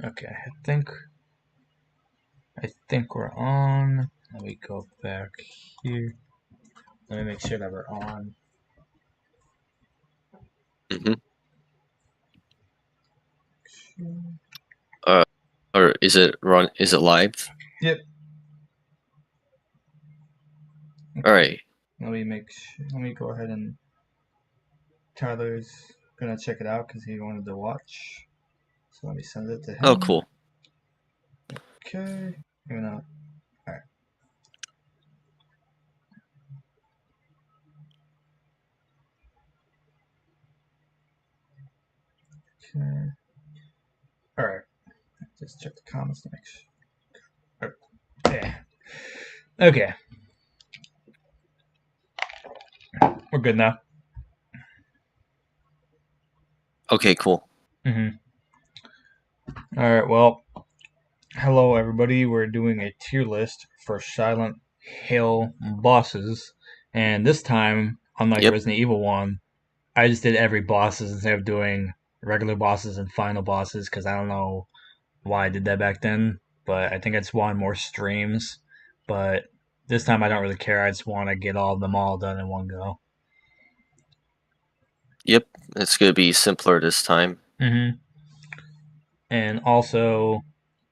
Okay, I think we're on. Let me go back here. Let me make sure that we're on. Mm-hmm. Uh, or is it run? Is it live? Yep. All right. Let me go ahead and Tyler's gonna check it out because he wanted to watch. So let me send it to Oh, him. cool. Okay. Maybe not. Alright. Okay. Alright. Just check the comments to make sure. Yeah. Okay. We're good now. Okay, cool. Mm-hmm. Alright, well, hello everybody. We're doing a tier list for Silent Hill bosses. And this time, unlike Yep. Resident Evil 1, I just did every bosses instead of doing regular bosses and final bosses because I don't know why I did that back then, but I think I just wanted more streams. But this time I don't really care. I just want to get all of them all done in one go. Yep. It's gonna be simpler this time. Mm-hmm. And also,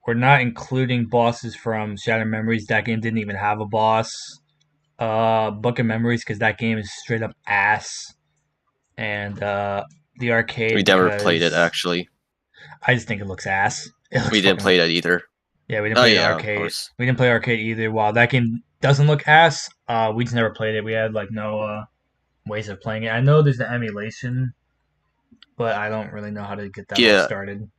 we're not including bosses from Shattered Memories. That game didn't even have a boss. Book of Memories because that game is straight up ass. And the We arcade never played it because actually. I just think it looks ass. It looks We didn't fucking. play that either. Yeah, we didn't Oh play the yeah, of arcade. course. We didn't play arcade either. While that game doesn't look ass, we just never played it. We had like no ways of playing it. I know there's the emulation, but I don't really know how to get that all Yeah. started.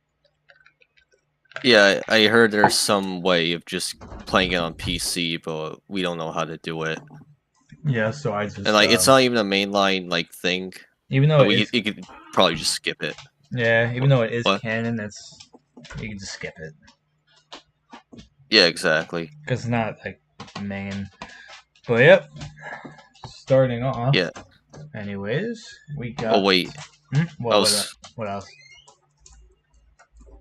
Yeah, I heard there's some way of just playing it on PC, but we don't know how to do it. Yeah, so I And just like, it's not even a mainline like thing. even though So it is you could probably just skip it. even though it is What? canon, that's you can just skip it Yeah, exactly. because it's not like main. But yep, starting off. Yeah. Anyways, we Oh got wait, I was what else?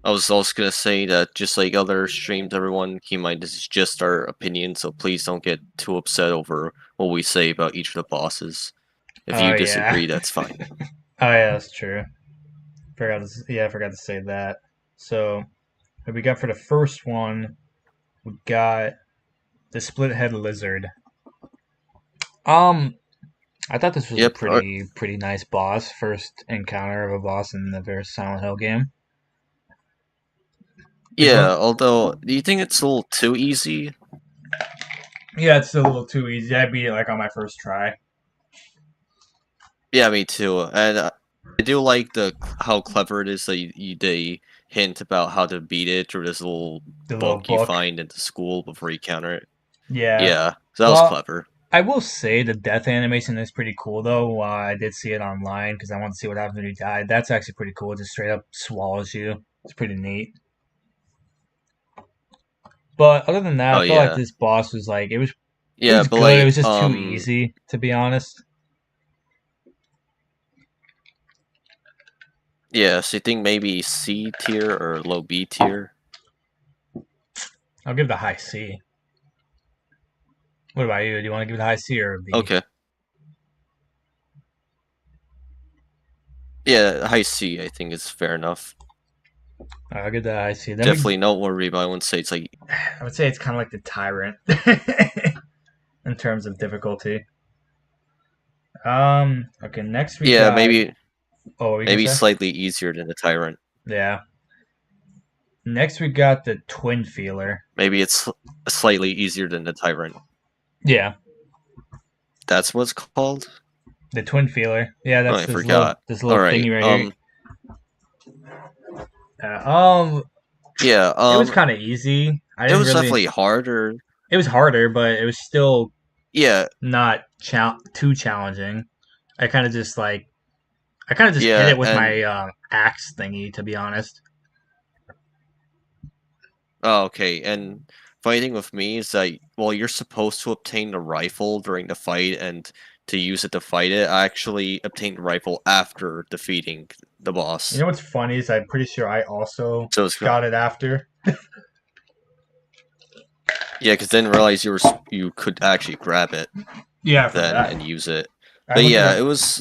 I was also gonna say that just like other streams, everyone keep in mind this is just our opinion, so please don't get too upset over what we say about each of the bosses. If Oh you yeah, disagree, that's fine. oh yeah, that's true. I forgot to say that. So what we got for the first one, we got the split head lizard. Um, I thought this was a Yep. pretty nice boss. First encounter of a boss in the very Silent Hill game. It's Yeah. one. Although, do you think it's a little too easy? Yeah, it's a little too easy. I beat it like on my first try. Yeah, me too. And I do like how clever it is that they hint about how to beat it through this little The little book you book. find in the school before you counter it. Yeah. Yeah, so that was Well, clever. I will say the death animation is pretty cool though. I did see it online because I wanted to see what happens when you die. That's actually pretty cool. It just straight up swallows you. It's pretty neat. But other than that, Oh I feel like yeah, this boss was like it yeah, was but good. It was like just too easy to be honest. yeah. So you think maybe C tier or low B tier? I'll give it a high C. What about you? Do you want to give it a high C or a B? Okay. Yeah, high C I think is fair enough. I'll give that a high C. Then Definitely noteworthy, but I wouldn't say it's like I would say it's kind of like the tyrant in terms of difficulty. Okay. Next we yeah, got. Oh, what were you gonna maybe say? slightly easier than the Tyrant. Yeah. Next we got the twin feeler. Maybe it's slightly easier than the Tyrant. Yeah, That's what's called? the twin feeler. Yeah, Oh, that's I forgot. this All little right. thingy right here. Yeah. It was kind of easy. I It didn't was really. definitely harder. It was harder, but it was still Yeah. not too challenging. I kind of just hit Yeah. it with And my axe thingy. To be honest. oh, okay. And funny thing with me is that well, you're supposed to obtain the rifle during the fight and to use it to fight it. I actually obtained the rifle after defeating the You boss. know what's funny is I'm pretty sure I also So it's got it after. yeah, because then realize you could actually grab it Yeah, I then forgot. and use it. I But went yeah, to it was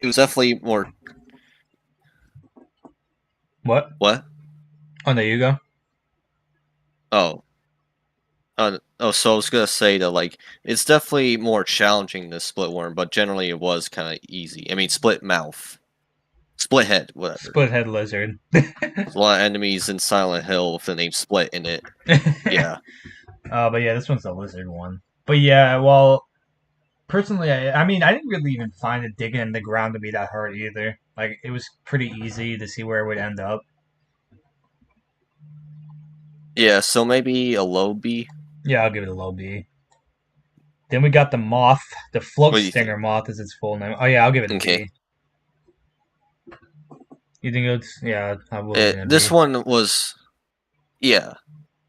definitely more what? what? Oh, there you go. Oh, so I was gonna say that like it's definitely more challenging than split worm, but generally it was kind of easy. I mean, split mouth, split head, whatever. Split head lizard. There's a lot of enemies in Silent Hill with the name Split in it. Yeah, But yeah, this one's a lizard one. But yeah, well, personally, I mean, I didn't really even find it digging in the ground to be that hard either. Like, it was pretty easy to see where it would end up. yeah. So maybe a low B. Yeah, I'll give it a low B. Then we got the moth. The float What do you stinger think? moth is its full name. Oh yeah, I'll give it a Okay. B. You think it's yeah? I will give it a This B. one was yeah,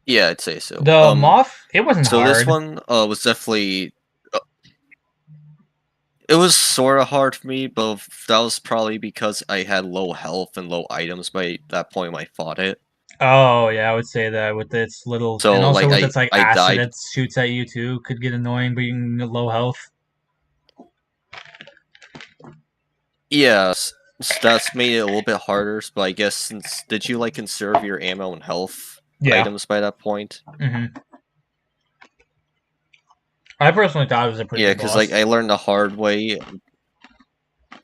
yeah. I'd say so. The moth, it wasn't So this hard. one was definitely it was sort of hard for me, but that was probably because I had low health and low items by that point when I fought it. Oh yeah, I would say that with its little, and So also like with its like I acid died. that shoots at you too, could get annoying being low health. Yeah, that's made it a little bit harder. But I guess since did you like conserve your ammo and health Yeah. items by that point? I personally thought it was a pretty Yeah, good because like I boss. learned the hard way.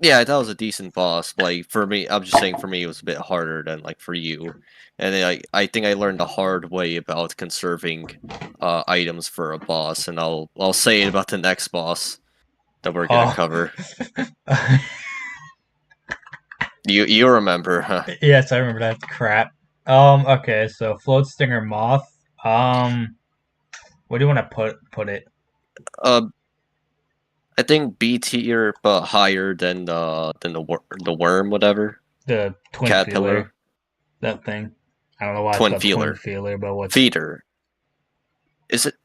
Yeah, that was a decent boss. But, like for me, I'm just saying for me it was a bit harder than like for you. And then, I think I learned the hard way about conserving items for a boss, and I'll say it about the next boss that we're gonna Oh, cover. You remember, huh? yes, I remember that crap. Okay, so float stinger moth. Um, what do you want to put it? Uh, I think B tier, but higher than the worm, whatever The twin feeler, caterpillar, that thing. I don't know why it's twin called twin feeler, feeler, but what's feeder. Is it?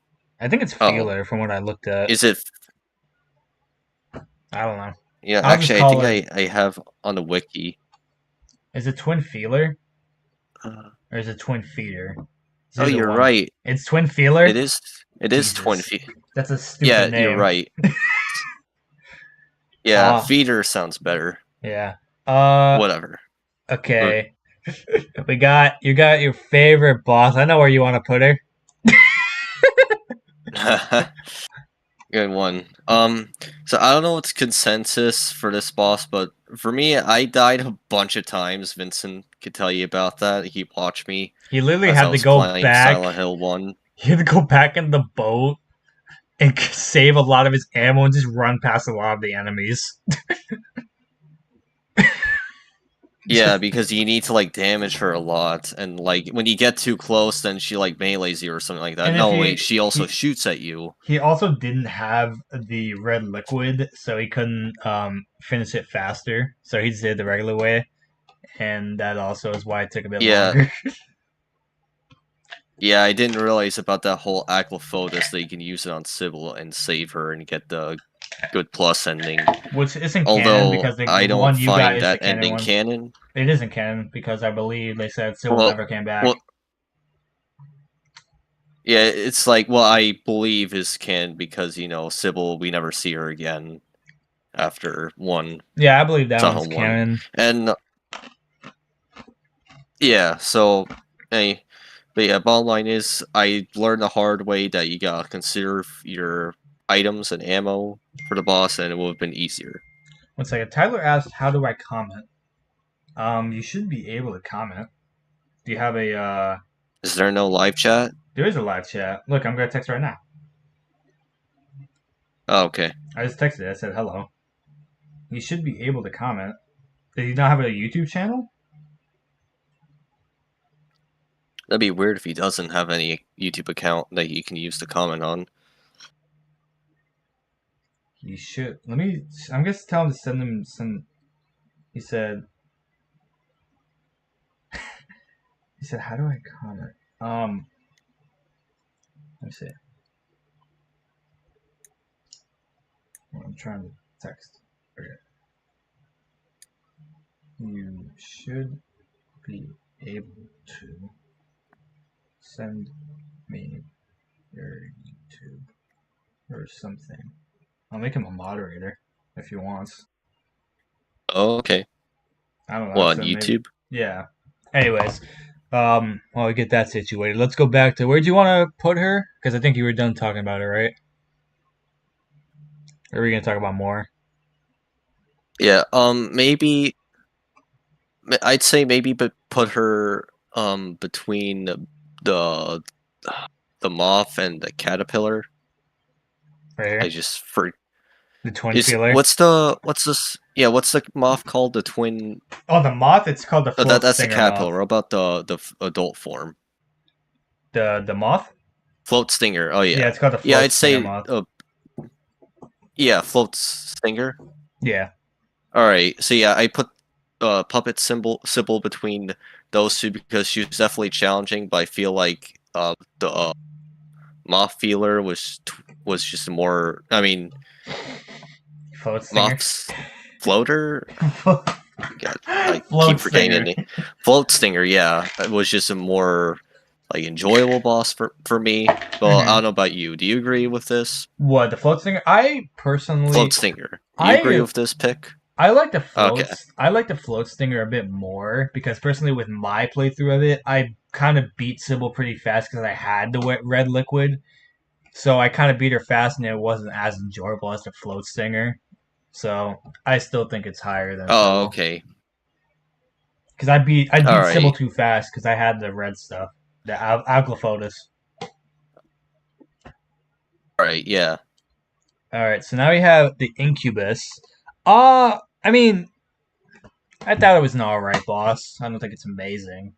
I think it's Oh, feeler from what I looked at. is it? I don't know. Yeah, I'll just actually, I call think it. I have on the wiki. Is it twin feeler Uh, or is it twin feeder? It's oh, either you're one. right. It's twin feeler. It is. It is twin Jesus, feeder. that's a stupid Yeah, you're name. right. Yeah, Uh feeder sounds better. yeah. Uh, Whatever. Uh, okay. You got your favorite boss. I know where you want to put her. Good one. So I don't know what's consensus for this boss, but for me, I died a bunch of times. Vincent could tell you about that. He watched me He literally as I had to was go playing back. Silent Hill 1. He had to go back in the boat and save a lot of his ammo and just run past a lot of the enemies. Yeah, Just because you need to like damage her a lot, and like when you get too close, then she like melees you or something like that. and if No, wait, she also shoots at you. he also didn't have the red liquid, so he couldn't finish it faster. So he just did it the regular way, and that also is why it took a bit Yeah, longer. yeah, I didn't realize about that whole Aquaphotus that you can use it on Sybil and save her and get the good plus ending. Which isn't canon Although because the I don't one you got find is the that canon ending one. canon. It isn't canon because I believe they said Sybil Well, never came back. well, yeah, it's like well, I believe is canon because Sybil, we never see her again after one Yeah, I believe that one's Silent one, canon. and yeah, so hey, but yeah, bottom line is I learned the hard way that you gotta consider your items and ammo for the boss, and it would have been easier. One second. Tyler asked, "How do I comment?" You should be able to comment. Do you have a? Is there no live chat? There is a live chat. Look, I'm gonna text right now. Oh, okay, I just texted it. I said hello. You should be able to comment. Did you not have a YouTube channel? that'd be weird if he doesn't have any YouTube account that you can use to comment on. You should. Let me. I'm gonna tell him to send him some. He said. He said, "How do I comment?" Let me see. I'm trying to text. Okay. You should be able to send me your YouTube or something. I'll make him a moderator if he wants. Oh, okay. I don't know. Well, on So maybe, YouTube. yeah. Anyways, while we get that situated, let's go back to where do you want to put her? Because I think you were done talking about her, right? Or are we gonna talk about more? Yeah. Maybe I'd say maybe, but put her between the the moth and the caterpillar. Right I here, just for the twin is feeler. what's this? Yeah, what's the moth called? The twin. Oh, the moth. It's called the Oh, float that's the stinger moth. caterpillar. What about the adult form? The moth. Float stinger. Oh yeah, Yeah, it's called the yeah. float I'd stinger say moth. yeah, float stinger. Yeah, All right. So yeah, I put puppet symbol between those two because she was definitely challenging, but I feel like the moth feeler was just more. I mean, float stinger. moth's floater. God, I keep Float forgetting the stinger. name. Float stinger. Yeah, it was just a more like enjoyable boss for me. Well, I Hmm. don't know about you. Do you agree with this? What the float stinger? I Float personally, stinger. Do you agree I with this pick? I like the Okay. floats. I like the float stinger a bit more because personally, with my playthrough of it, I kind of beat Sybil pretty fast because I had the wet red liquid. So I kind of beat her fast, and it wasn't as enjoyable as the float stinger. So I still think it's higher than Oh, Sybil okay. because I All beat Sybil right. too fast because I had the red stuff, the Alglephotus. All right. Yeah. All right, so now we have the Incubus. I mean, I thought it was an alright boss. I don't think it's amazing.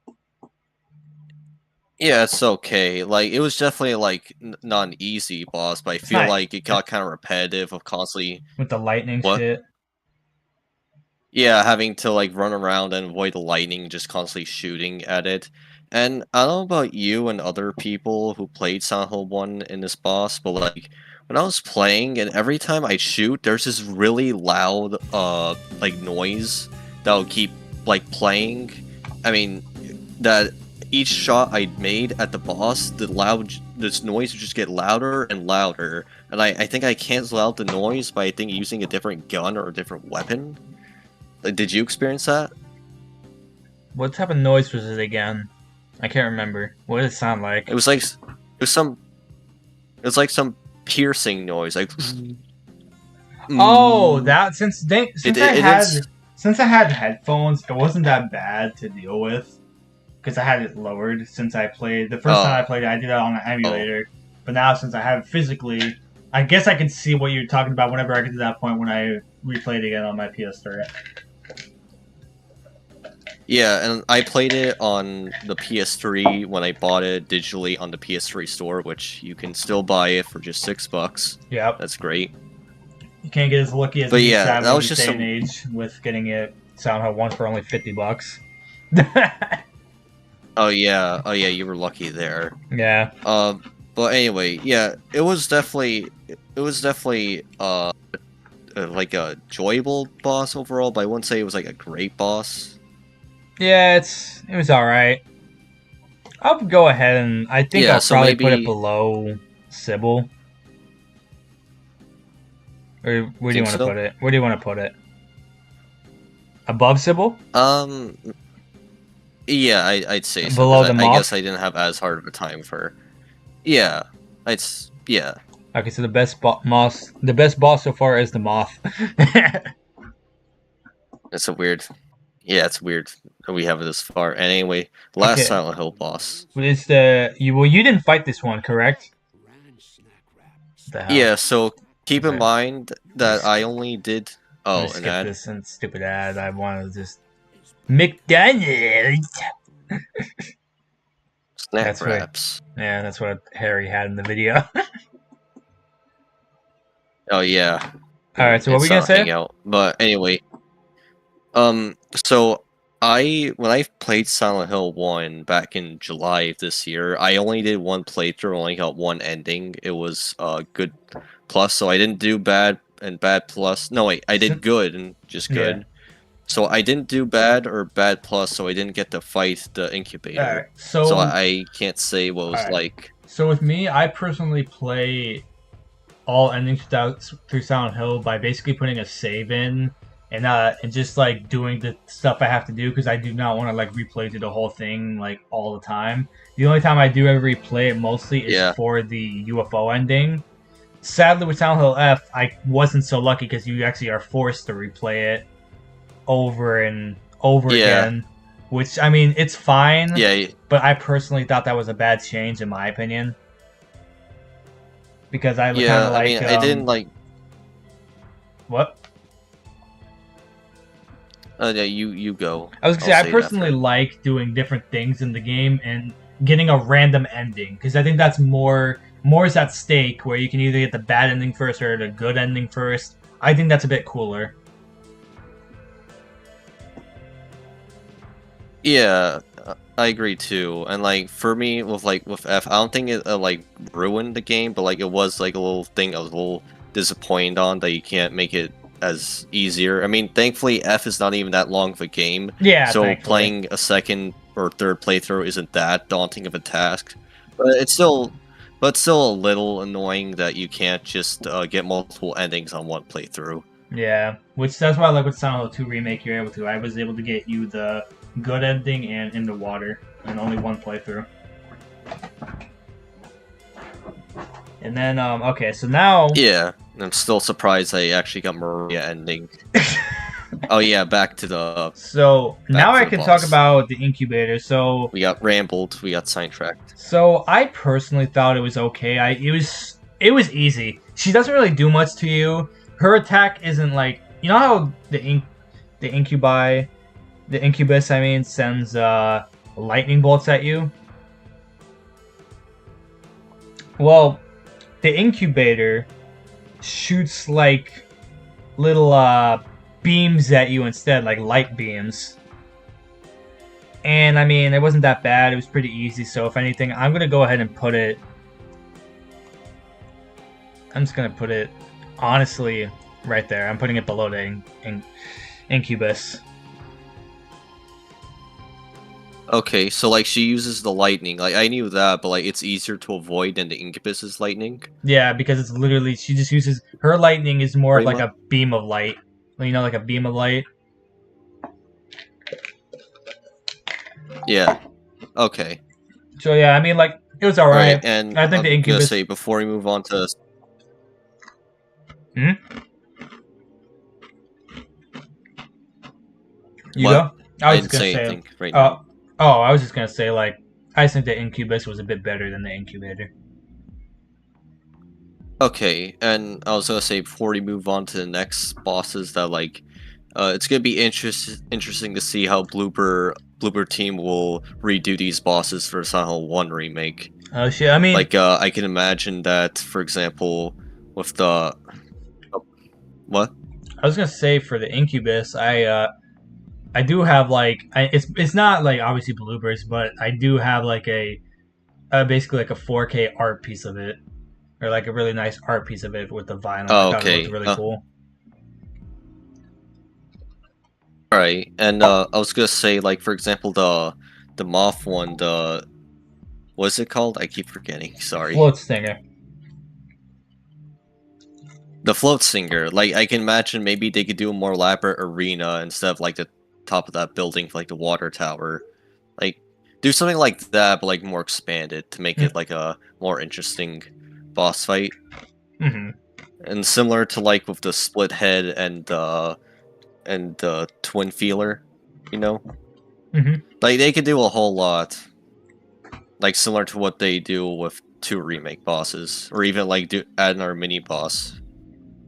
Yeah, it's okay. Like it was definitely like not an easy boss, but I It's feel not like it got kind of repetitive of constantly with the lightning what? shit. Yeah, having to like run around and avoid the lightning, just constantly shooting at it. And I don't know about you and other people who played Silent Hill 1 in this boss, but like when I was playing and every time I shoot, there's this really loud like noise that will keep like playing. I mean that each shot I made at the boss, this noise would just get louder and louder. And I think I cancel out the noise by I think using a different gun or a different weapon. Like, did you experience that? What type of noise was it again? I can't remember. What did it sound It like? was like it was some it was like some piercing noise, like Oh, mm. that It it is since I had headphones, it wasn't that bad to deal with because I had it lowered since I played the first time I oh played it. I did it on an oh emulator, but now since I have it physically, I guess I can see what you're talking about whenever I get to that point when I replay it again on my PS3. yeah, and I played it on the PS3 when I bought it digitally on the PS3 store, which you can still buy it for just $6. Yep. That's great. You can't get as lucky as But me, yeah, that sadly, was this just day and some age with getting it Sound One for only $50. oh yeah, you were lucky there. Yeah. But anyway, yeah, it was definitely like a enjoyable boss overall, but I wouldn't say it was like a great boss. Yeah, it was alright. I'll go ahead and I think Yeah, I'll so probably put it maybe below Sybil. Or where do you think want to so. put it? Where do you want to put it? Above Sybil? Um, yeah, I'd say so because Below the I guess moth? I didn't have as hard of a time for. Yeah, yeah. Okay, so the best boss so far is the moth. It's a weird. Yeah, it's weird that we have it this far. And anyway, last Okay, Silent Hill boss. but it's the you. Well, you didn't fight this one, correct? What the hell? Yeah, so keep Is in it? mind Let me that I skip. only did. Let me Oh, an skip ad. this and stupid ad. I want to just McDonald's. Snack That's what. wraps. Yeah, that's what Harry had in the video. Oh yeah, All right, so what were we it's gonna say? Hangout. But anyway, so when I played Silent Hill 1 back in July of this year, I only did one playthrough, only got one ending. It was good plus, so I didn't do bad and bad plus. No wait, I did good and just Yeah. good. So I didn't do bad or bad plus, so I didn't get to fight the incubator. Alright, So so I can't say what it was alright. like. So with me, I personally play all endings through Silent Hill by basically putting a save in and just like doing the stuff I have to do because I do not want to like replay through the whole thing like all the time. The only time I do ever replay it mostly is Yeah, for the UFO ending. Sadly, with Silent Hill F, I wasn't so lucky because you actually are forced to replay it over and over yeah, again. Which I mean, it's fine, yeah, but I personally thought that was a bad change in my opinion because I kind yeah. of I mean, like I didn't like. what Yeah, you go. I was gonna I'll say. I say it personally after. like doing different things in the game and getting a random ending because I think that's more is at stake where you can either get the bad ending first or the good ending first. I think that's a bit cooler. Yeah, I agree too. And like for me, with F, I don't think it like ruined the game, but like it was like a little thing I was a little disappointed on that you can't make it as easier. I mean, thankfully F is not even that long of a game, Yeah, so thankfully. playing a second or third playthrough isn't that daunting of a task. But it's still a little annoying that you can't just get multiple endings on one playthrough. Yeah, which that's why I like with Silent Hill 2 remake you're able to. I was able to get you the good ending and in the water in only one playthrough. And then okay, so now Yeah, I'm still surprised I actually got Maria ending. Oh yeah, so now back I to the can talk boss. about the incubator. We got rambled, we got sidetracked. So I personally thought it was okay. It was easy. She doesn't really do much to you. Her attack isn't like you know how the incubi the incubus I mean sends lightning bolts at you. Well, the incubator shoots like little beams at you instead, like light beams. And I mean, it wasn't that bad. It was pretty easy. So if anything, I'm gonna go ahead and put it. I'm just gonna put it honestly right there. I'm putting it below the incubus. Okay, so like she uses the lightning. Like I knew that, but like it's easier to avoid than the Incubus's lightning. Yeah, because it's literally she just uses her lightning is more of Pretty like much. a beam of light. You know, like a beam of light. Yeah. Okay. So yeah, I mean, like it was all All right, right. and I think the I'm gonna incubus. say before we move on to Hmm? You what, go. I I was just didn't gonna say say. anything right Uh, now. oh, I was just gonna say like I think the incubus was a bit better than the incubator. Okay, and I was gonna say before we move on to the next bosses, that like, it's gonna be interesting to see how Bloober team will redo these bosses for Silent Hill 1 remake. Oh shit! I mean, Like, I can imagine that, for example, with the oh, what? I was gonna say for the incubus, I do have like it's not like obviously bloopers, but I do have like basically like a 4K art piece of it, or like a really nice art piece of it with the vinyl. I Oh, thought it looked okay. really cool. All right. And I was gonna say, like, for example, the moth one, the what's it called? I keep forgetting. Sorry. Float stinger. The float singer. Like, I can imagine maybe they could do a more elaborate arena instead of like the top of that building for like the water tower. Like, do something like that, but like more expanded to make it like a more interesting boss fight. Mm-hmm. And similar to like with the split head and the twin feeler, you know? Mm-hmm. Like they could do a whole lot. Like similar to what they do with two remake bosses. Or even like do add another mini boss.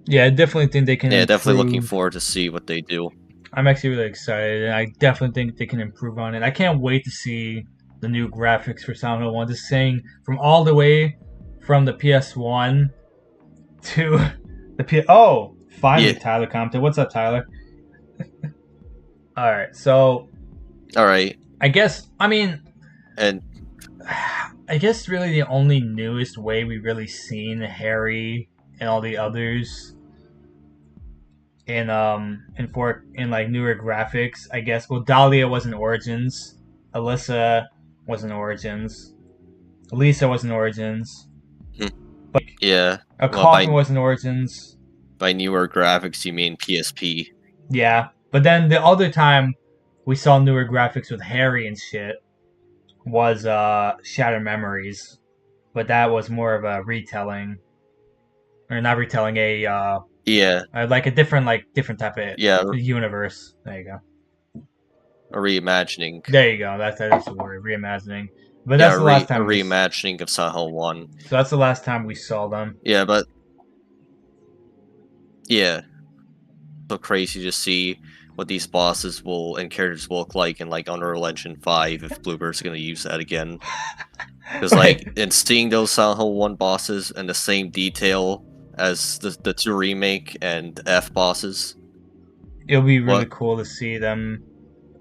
Yeah, I definitely think they can Yeah, definitely looking improve. forward to see what they do. I'm actually really excited, and I definitely think they can improve on it. I can't wait to see the new graphics for Silent Hill 1. Just saying, from all the way from the PS1 to the P. Oh, finally, Yeah. Tyler commented. What's up, Tyler? All right, so Alright. I guess I mean And I guess really the only newest way we really seen Harry and all the others in like newer graphics, I guess. Well, Dahlia was in Origins, Alyssa was in Origins, Lisa was in Origins, Hmm. but Yeah. a Well, Coffin was in Origins. by newer graphics, you mean PSP. Yeah, but then the other time we saw newer graphics with Harry and shit was Shattered Memories, but that was more of a retelling, or not retelling, Yeah. like a different type of Yeah. universe. There you go. A reimagining. There you go. That's the word, reimagining. But Yeah, that's the last a time we. So reimagining of Silent Hill 1. that's the last time we saw them. Yeah, but yeah, so crazy to see what these bosses will and characters will look like in like Unreal Engine 5 if Bluebird's gonna use that again. Because like in seeing those Silent Hill 1 bosses and the same detail as the 2 remake and F bosses. It'll be really What? cool to see them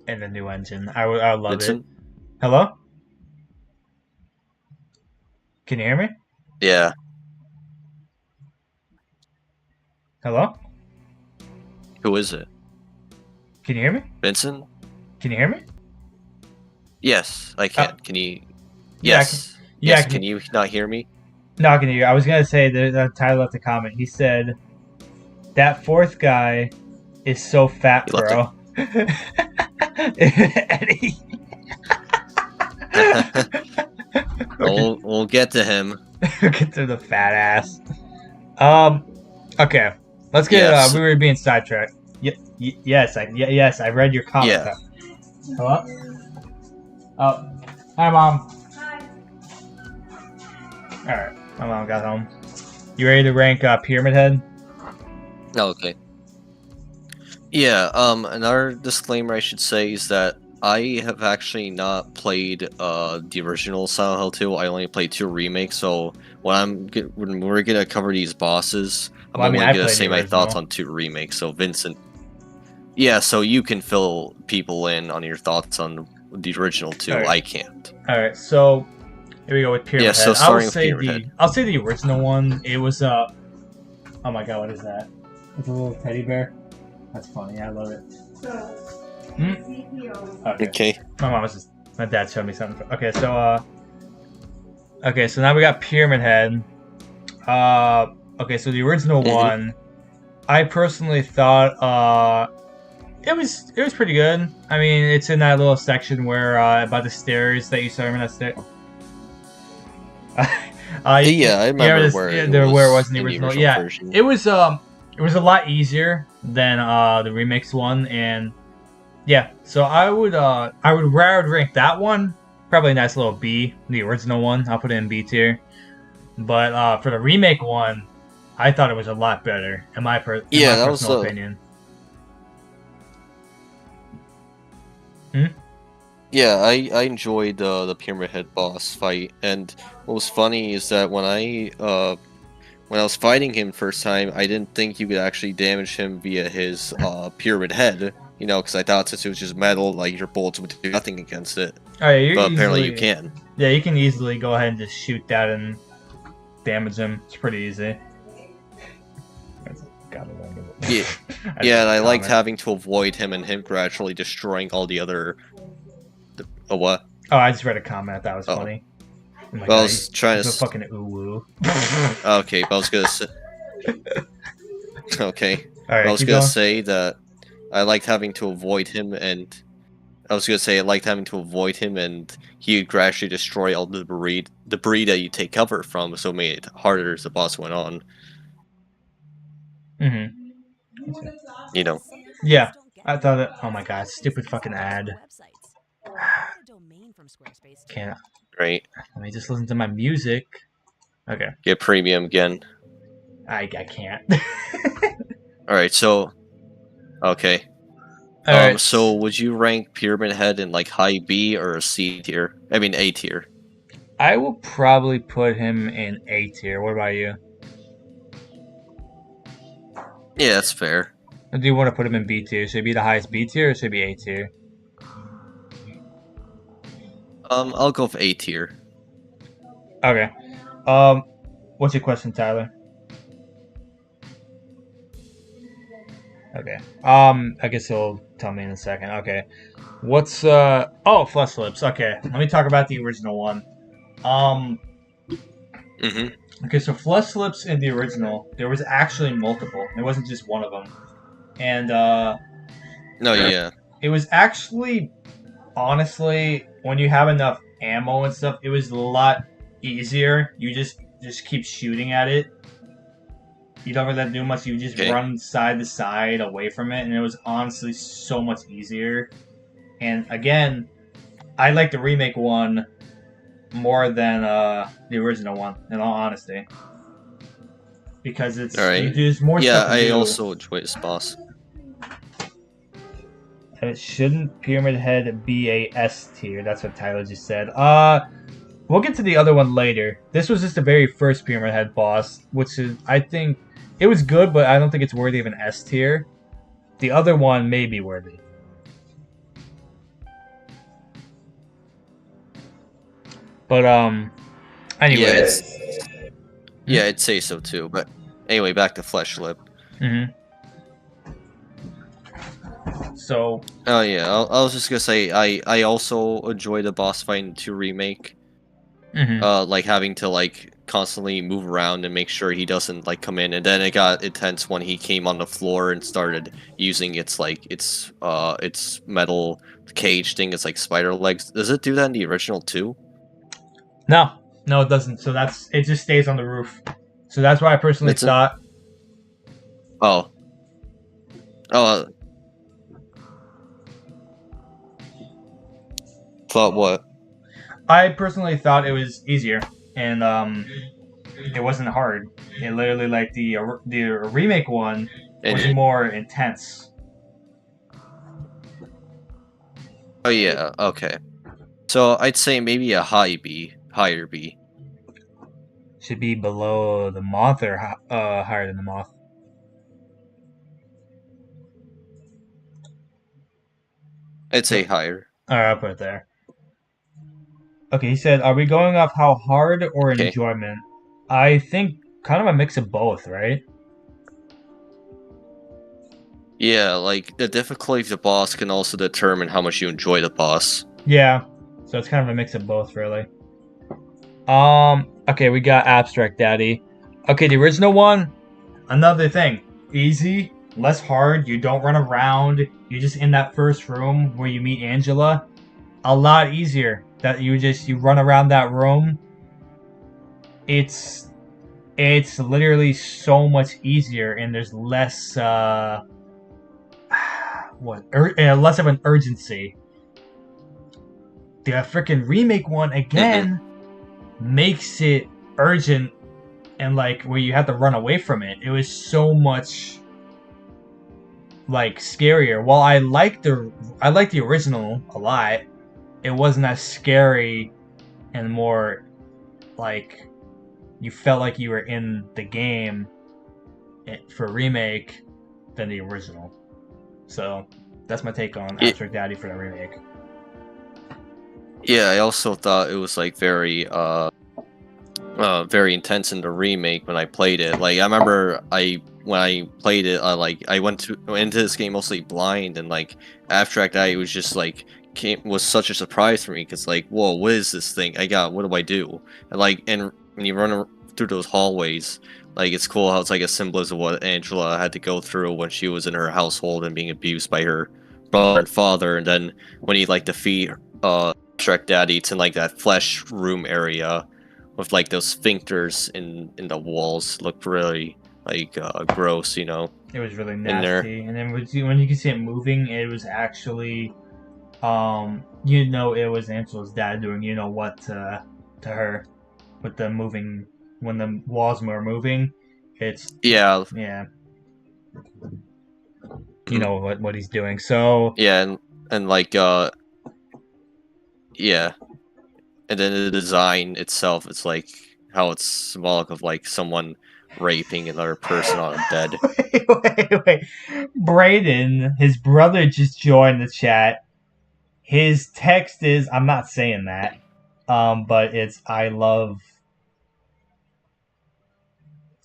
in the new engine. I would love it. Vincent? Hello? Can you hear me? Yeah. Hello? Who is it? Can you hear me? Vincent? Can you hear me? Yes, I Uh, can. Can you? yeah, I can. Yes. Yeah, I Yes, can. can you not hear me? No, I can hear you. I was gonna say that Tyler left a comment. He said that fourth guy is so fat, You left a. bro. Eddie. We'll get to him. Get to the fat ass. Um. Okay. Let's get. Yes. We were being sidetracked. Yes. Yes. I read your comment. Yeah. Hello. Oh. Hi, mom. All right. My mom got home. You ready to rank Pyramid Head? Oh, okay. Yeah, another disclaimer I should say is that I have actually not played the original Silent Hill 2. I only played 2 remakes, so when we're gonna cover these bosses, I'm Well, I mean, only I gonna played say the my thoughts original. on 2 remakes. So Vincent, yeah, so you can fill people in on your thoughts on the original 2. All right. I can't. All right. So here we go with Yeah, Pyramid so Head. I will starting with say Pyramid Head. I'll say the original one. It was Oh my god, what is that? It's a little teddy bear. That's funny. I love it. Hmm? Okay. Okay. My dad showed me something. Okay, so okay, so now we got Pyramid Head. Okay, so the original one, I personally thought it was pretty good. I mean, it's in that little section where about the stairs that you saw. Remember that stair? Yeah, I remember where it where it was was in the in the original. original Yeah, version. it was a lot easier than the remix one, and yeah. So I would rank that one probably a nice little B. The original one, I'll put it in B tier. But for the remake one, I thought it was a lot better in my Yeah, that was personal opinion. Yeah, I enjoyed the Pyramid Head boss fight, and what was funny is that when I was fighting him first time, I didn't think you could actually damage him via his Pyramid Head, you know, because I thought since it was just metal, like your bullets would do nothing against it. Oh yeah, you're But apparently you easily can. yeah you can easily go ahead and just shoot that and damage him. It's pretty easy. Yeah, yeah, and I liked having to avoid him and him gradually destroying all the other. What? Oh, I just read a comment. That was funny. Oh my Well, I god, was trying he's to. a fucking ooh woo. Okay, but I was gonna say. Okay, All right, I was keep gonna going. say that I liked having to avoid him, and I was gonna say I liked having to avoid him, and he would gradually destroy all the debris that you take cover from, so it made it harder as the boss went on. Mm-hmm. You know. Yeah, I thought that. Oh my god, stupid fucking ad. Can't. Right. Let me just listen to my music. Okay. Get premium again. I can't. Alright, so okay. Alright. So would you rank Pyramid Head in like high B or a C tier? I mean A tier. I will probably put him in A tier. What about you? Yeah, that's fair. Or do you want to put him in B tier? Should it be the highest B tier or should it be A tier? I'll go for A tier. Okay. What's your question, Tyler? Okay. I guess he'll tell me in a second. Okay. What's oh, Flesh Lips. Okay. Let me talk about the original one. Um Mm-hmm. okay, so Flesh Lips in the original, there was actually multiple. It wasn't just one of them. And No, yeah. it was actually honestly when you have enough ammo and stuff, it was a lot easier. You just keep shooting at it. You don't really do much. You just Okay. run side to side away from it, and it was honestly so much easier. And again, I like the remake one more than the original one, in all honesty, because All it's you right. there's more Yeah, stuff to I do. also enjoy this boss. And it shouldn't Pyramid Head be a S tier? That's what Tyler just said. We'll get to the other one later. This was just the very first Pyramid Head boss, which is I think it was good, but I don't think it's worthy of an S tier. The other one may be worthy, but Yeah, anyways. it's Hmm? yeah, I'd say so too. But anyway, back to Flesh Lip. Hmm. So, Oh yeah, I was just gonna say I also enjoy the boss fight in 2 remake. hmm Like having to like constantly move around and make sure he doesn't like come in, and then it got intense when he came on the floor and started using its metal cage thing. It's like spider legs. Does it do that in the original too? no, no, it doesn't. So that's it. Just stays on the roof. So that's why I personally It's in. thought Oh, oh, thought what? it was easier, and it wasn't hard. It literally like the remake one And was it. more intense. Oh yeah, okay. So I'd say maybe a high B, higher B. Should be below the moth or higher than the moth. I'd say So, higher. all right, I'll put it there. Okay, he said, "Are we going off how hard or Okay. enjoyment?" I think kind of a mix of both, right? Yeah, like the difficulty of the boss can also determine how much you enjoy the boss. Yeah. So it's kind of a mix of both, really. Okay, we got Abstract Daddy. Okay, the original one, another thing. Easy, less hard, you don't run around, you're just in that first room where you meet Angela. A lot easier. That you run around that room. It's it's literally so much easier and there's less less of an urgency. The freaking remake one Hmm. again makes it urgent and like where you have to run away from it. It was so much like scarier. While I like the original a lot, it wasn't as scary and more like you felt like you were in the game for remake than the original. So that's my take on Yeah, Abstract Daddy for the remake. yeah, I also thought it was like very intense in the remake when I played it. Like I remember I when I played it, I went into this game mostly blind, and like Abstract Eye was just like was such a surprise for me because like, whoa, what is this thing? What do I do? And when you through those hallways, like it's cool how it's like a symbolism of what Angela had to go through when she was in her household and being abused by her brother and father, and then when you like defeat Abstract Daddy, it's in like that flesh room area with like those sphincters in the walls look really like gross, It was really in there. nasty, and then when you can see it moving, it was actually it was Angela's dad doing what to her with the moving when the walls were moving. It's Yeah, yeah, you mhm. know what he's doing. So Yeah, and like yeah, and then the design itself, it's like how it's symbolic of like someone raping another person on a bed. wait. Brayden, his brother just joined the chat. His text is I'm not saying that. But it's I love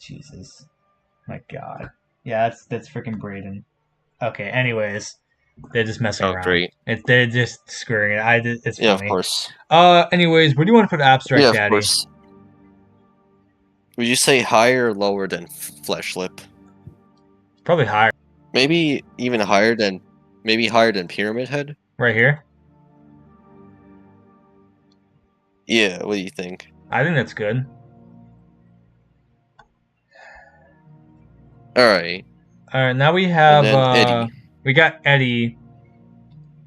Jesus. My God. Yeah, that's freaking Brayden. Okay. Anyways, they're just messing Oh, around. great. They're just screwing it. It's Yeah, of funny. course. Anyways, where do you want to put Yeah, Abstract of Daddy? course. Would you say higher or lower than Fleshlip? Probably higher. Maybe even higher than Pyramid Head? Right here. Yeah, what do you think? I think that's good. Alright. All right. Now we And have then Eddie. we got Eddie.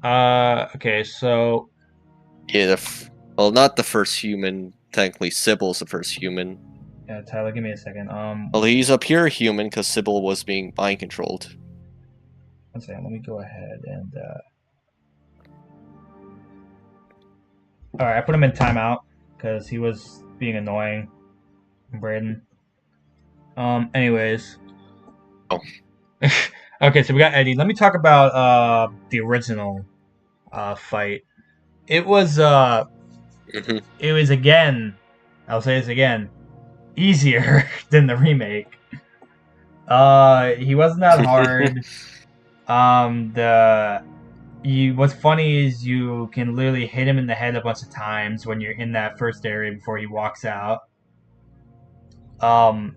Okay. So Yeah, well, not the first human. Technically, Sybil's the first human. yeah, Tyler, give me a second. Well, he's a pure human because Sybil was being mind controlled. One second. Let me go ahead and. All right. I put him in timeout because he was being annoying, Braden. Anyways. Oh. Okay, so we got Eddie. Let me talk about the original fight. It was Hmm. it was again, I'll say this again, easier than the remake. He wasn't that hard. The you what's funny is you can literally hit him in the head a bunch of times when you're in that first area before he walks out. Um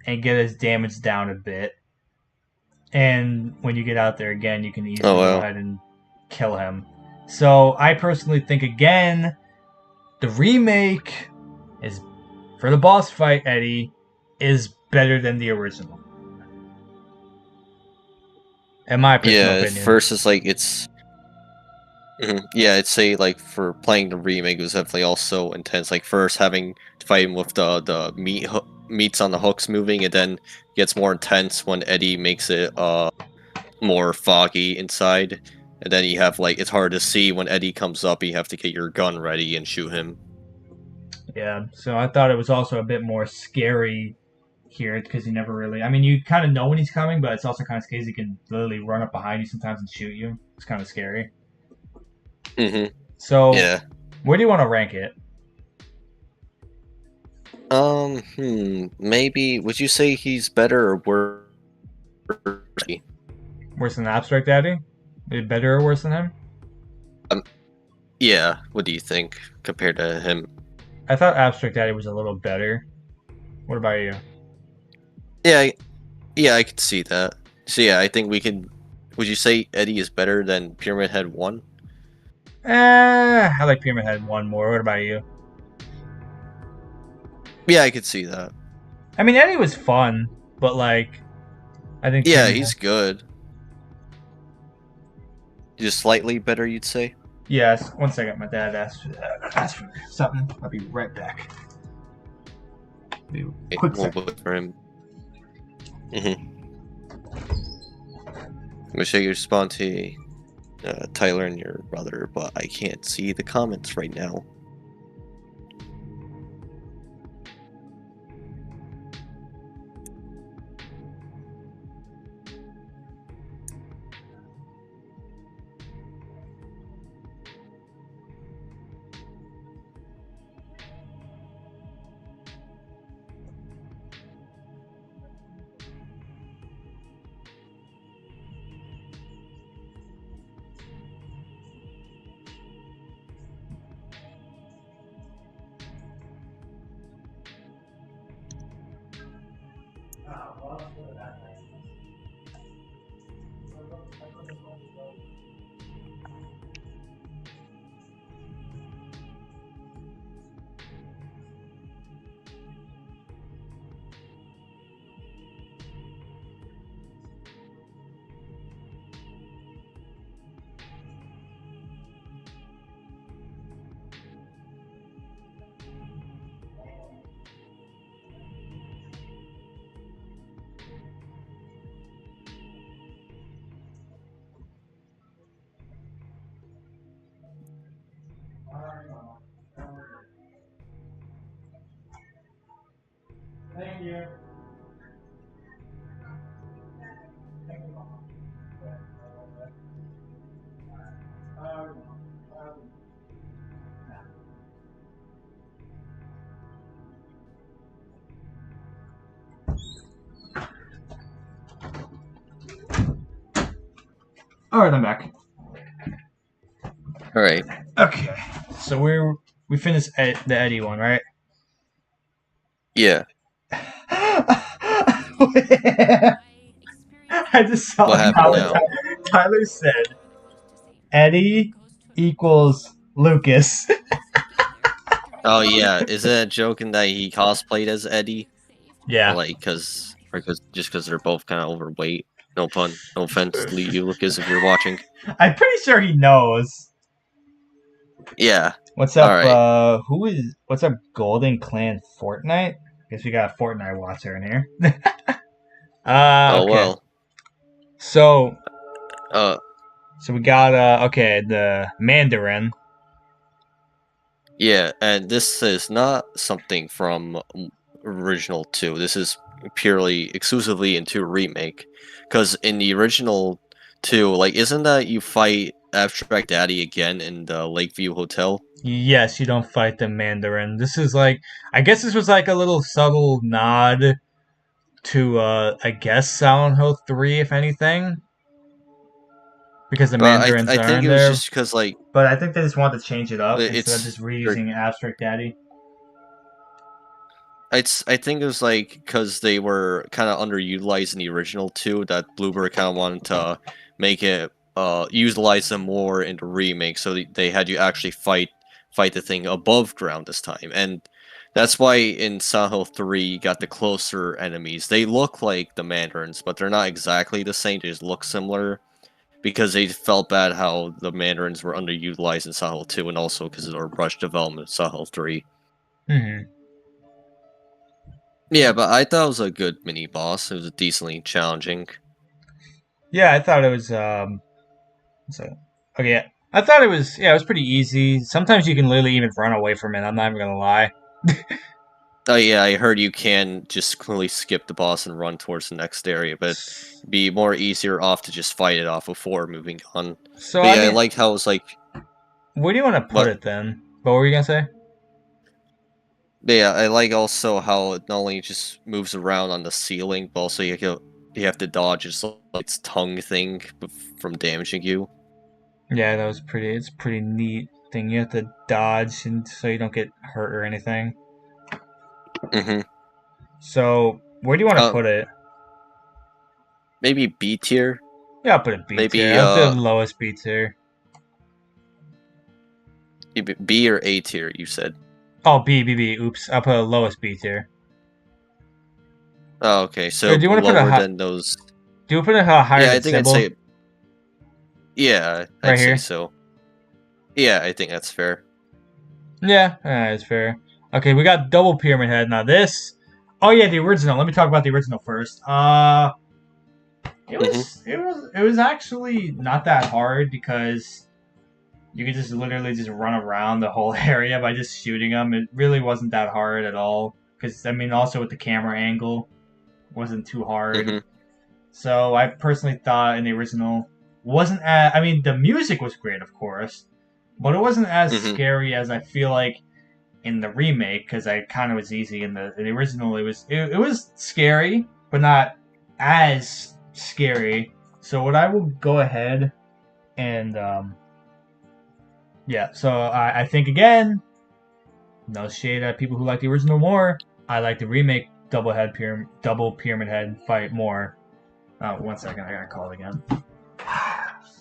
and get his damage down a bit. And when you get out there again, you can Oh, easily go wow. ahead and kill him. So I personally think again, the remake is for the boss fight, Eddie, is better than the original. In my personal Yeah, at opinion. first it's like it's. Yeah, I'd say like for playing the remake it was definitely also intense. Like first having to fight him with the meats on the hooks moving, and then gets more intense when Eddie makes it more foggy inside, and then you have like it's hard to see when Eddie comes up. You have to get your gun ready and shoot him. Yeah. So I thought it was also a bit more scary here because you never really. I mean, you kind of know when he's coming, but it's also kind of scary. He can literally run up behind you sometimes and shoot you. It's kind of scary. Hmm. So, Yeah. where do you want to rank it? Maybe would you say he's better or worse? Worse than Abstract Daddy? Is it better or worse than him? Um, yeah. What do you think compared to him? I thought Abstract Daddy was a little better. What about you? Yeah, yeah, I could see that. So yeah, I think we can. Would you say Eddie is better than Pyramid Head 1? I like Pyramid Head 1 more. What about you? Yeah, I could see that. I mean, Eddie was fun, but like, I think Yeah, Pyramid Head. he's good. Just slightly better, you'd say? Yes, one second. My dad asked for something. I'll be right back. Be a Okay, quick we'll second. wait for him. Mm-hmm. I'm gonna show you respond to Tyler and your brother, but I can't see the comments right now. Thank you. All right, I'm back. All right. Okay, so we finished the Eddie one, right? Yeah. I just saw What a happened comment. now? Tyler said Eddie equals Lucas. Oh yeah, is it a joking that he cosplayed as Eddie, or Yeah, like because they're both kind of overweight? No pun, no offense, you Lucas, if you're watching. I'm pretty sure he knows. Yeah. What's All up? right. What's up? Golden Clan Fortnite. Guess we got a Fortnite watcher in here. Oh Okay. well. So Uh, so we got okay the Mandarin. yeah, and this is not something from original two. This is purely exclusively into remake, because in the original two, like, isn't that you fight Abstract Daddy again in the Lakeview Hotel? Yes, you don't fight the Mandarin. This is like I guess this was like a little subtle nod to I guess Silent Hill 3 if anything because the But Mandarins I are think in it was there. just because like But I think they just wanted to change it up instead of just it's reusing Abstract Daddy. I think it was like because they were kind of underutilized in the original two that Bluebird kind of wanted to make it utilize them more in the remake, so they had you actually fight the thing above ground this time, and that's why in Silent Hill 3 you got the closer enemies. They look like the Mandarins, but they're not exactly the same. They just look similar because they felt bad how the Mandarins were underutilized in Silent Hill 2, and also because of the rush development of Silent Hill 3. Hmm. Yeah, but I thought it was a good mini boss. It was decently challenging. Yeah, I thought it was so okay. Yeah. I thought it was pretty easy. Sometimes you can literally even run away from it. I'm not even gonna lie. Oh yeah, I heard you can just clearly skip the boss and run towards the next area, but it'd be more easier off to just fight it off before moving on. So But I yeah, I mean, liked how it was like, where do you want to put but it then? What were you gonna say? yeah, I like also how it not only just moves around on the ceiling, but also you have to dodge its tongue thing from damaging you. Yeah, that was pretty. It's a pretty neat thing. You have to dodge and so you don't get hurt or anything. Mm-hmm. So where do you want to put it? Maybe B tier. Yeah, I'll put it B tier. Maybe I'll do the lowest B tier. B or A tier. You said. Oh, B. Oops, I'll put the lowest B tier. Oh, okay. Or So do you want to put lower than those. Do you put it higher Yeah, I than think I'd Sybil? say. Yeah, Right I'd say here. so. Yeah, I think that's fair. Yeah, that's fair. Okay, we got double pyramid head. Now this. Oh yeah, the original. Let me talk about the original first. Mm-hmm. It was actually not that hard because you could just literally just run around the whole area by just shooting them. It really wasn't that hard at all. Because I mean, also with the camera angle, it wasn't too hard. Mm-hmm. So I personally thought in the original wasn't as, I mean the music was great of course, but it wasn't as Mm-hmm. scary as I feel like in the remake because I kind of was easy in the original. It was scary, but not as scary. So what I will go ahead and yeah. So I think again, no shade at people who like the original more. I like the remake double pyramid head fight more. Oh, 1 second, I gotta call it again.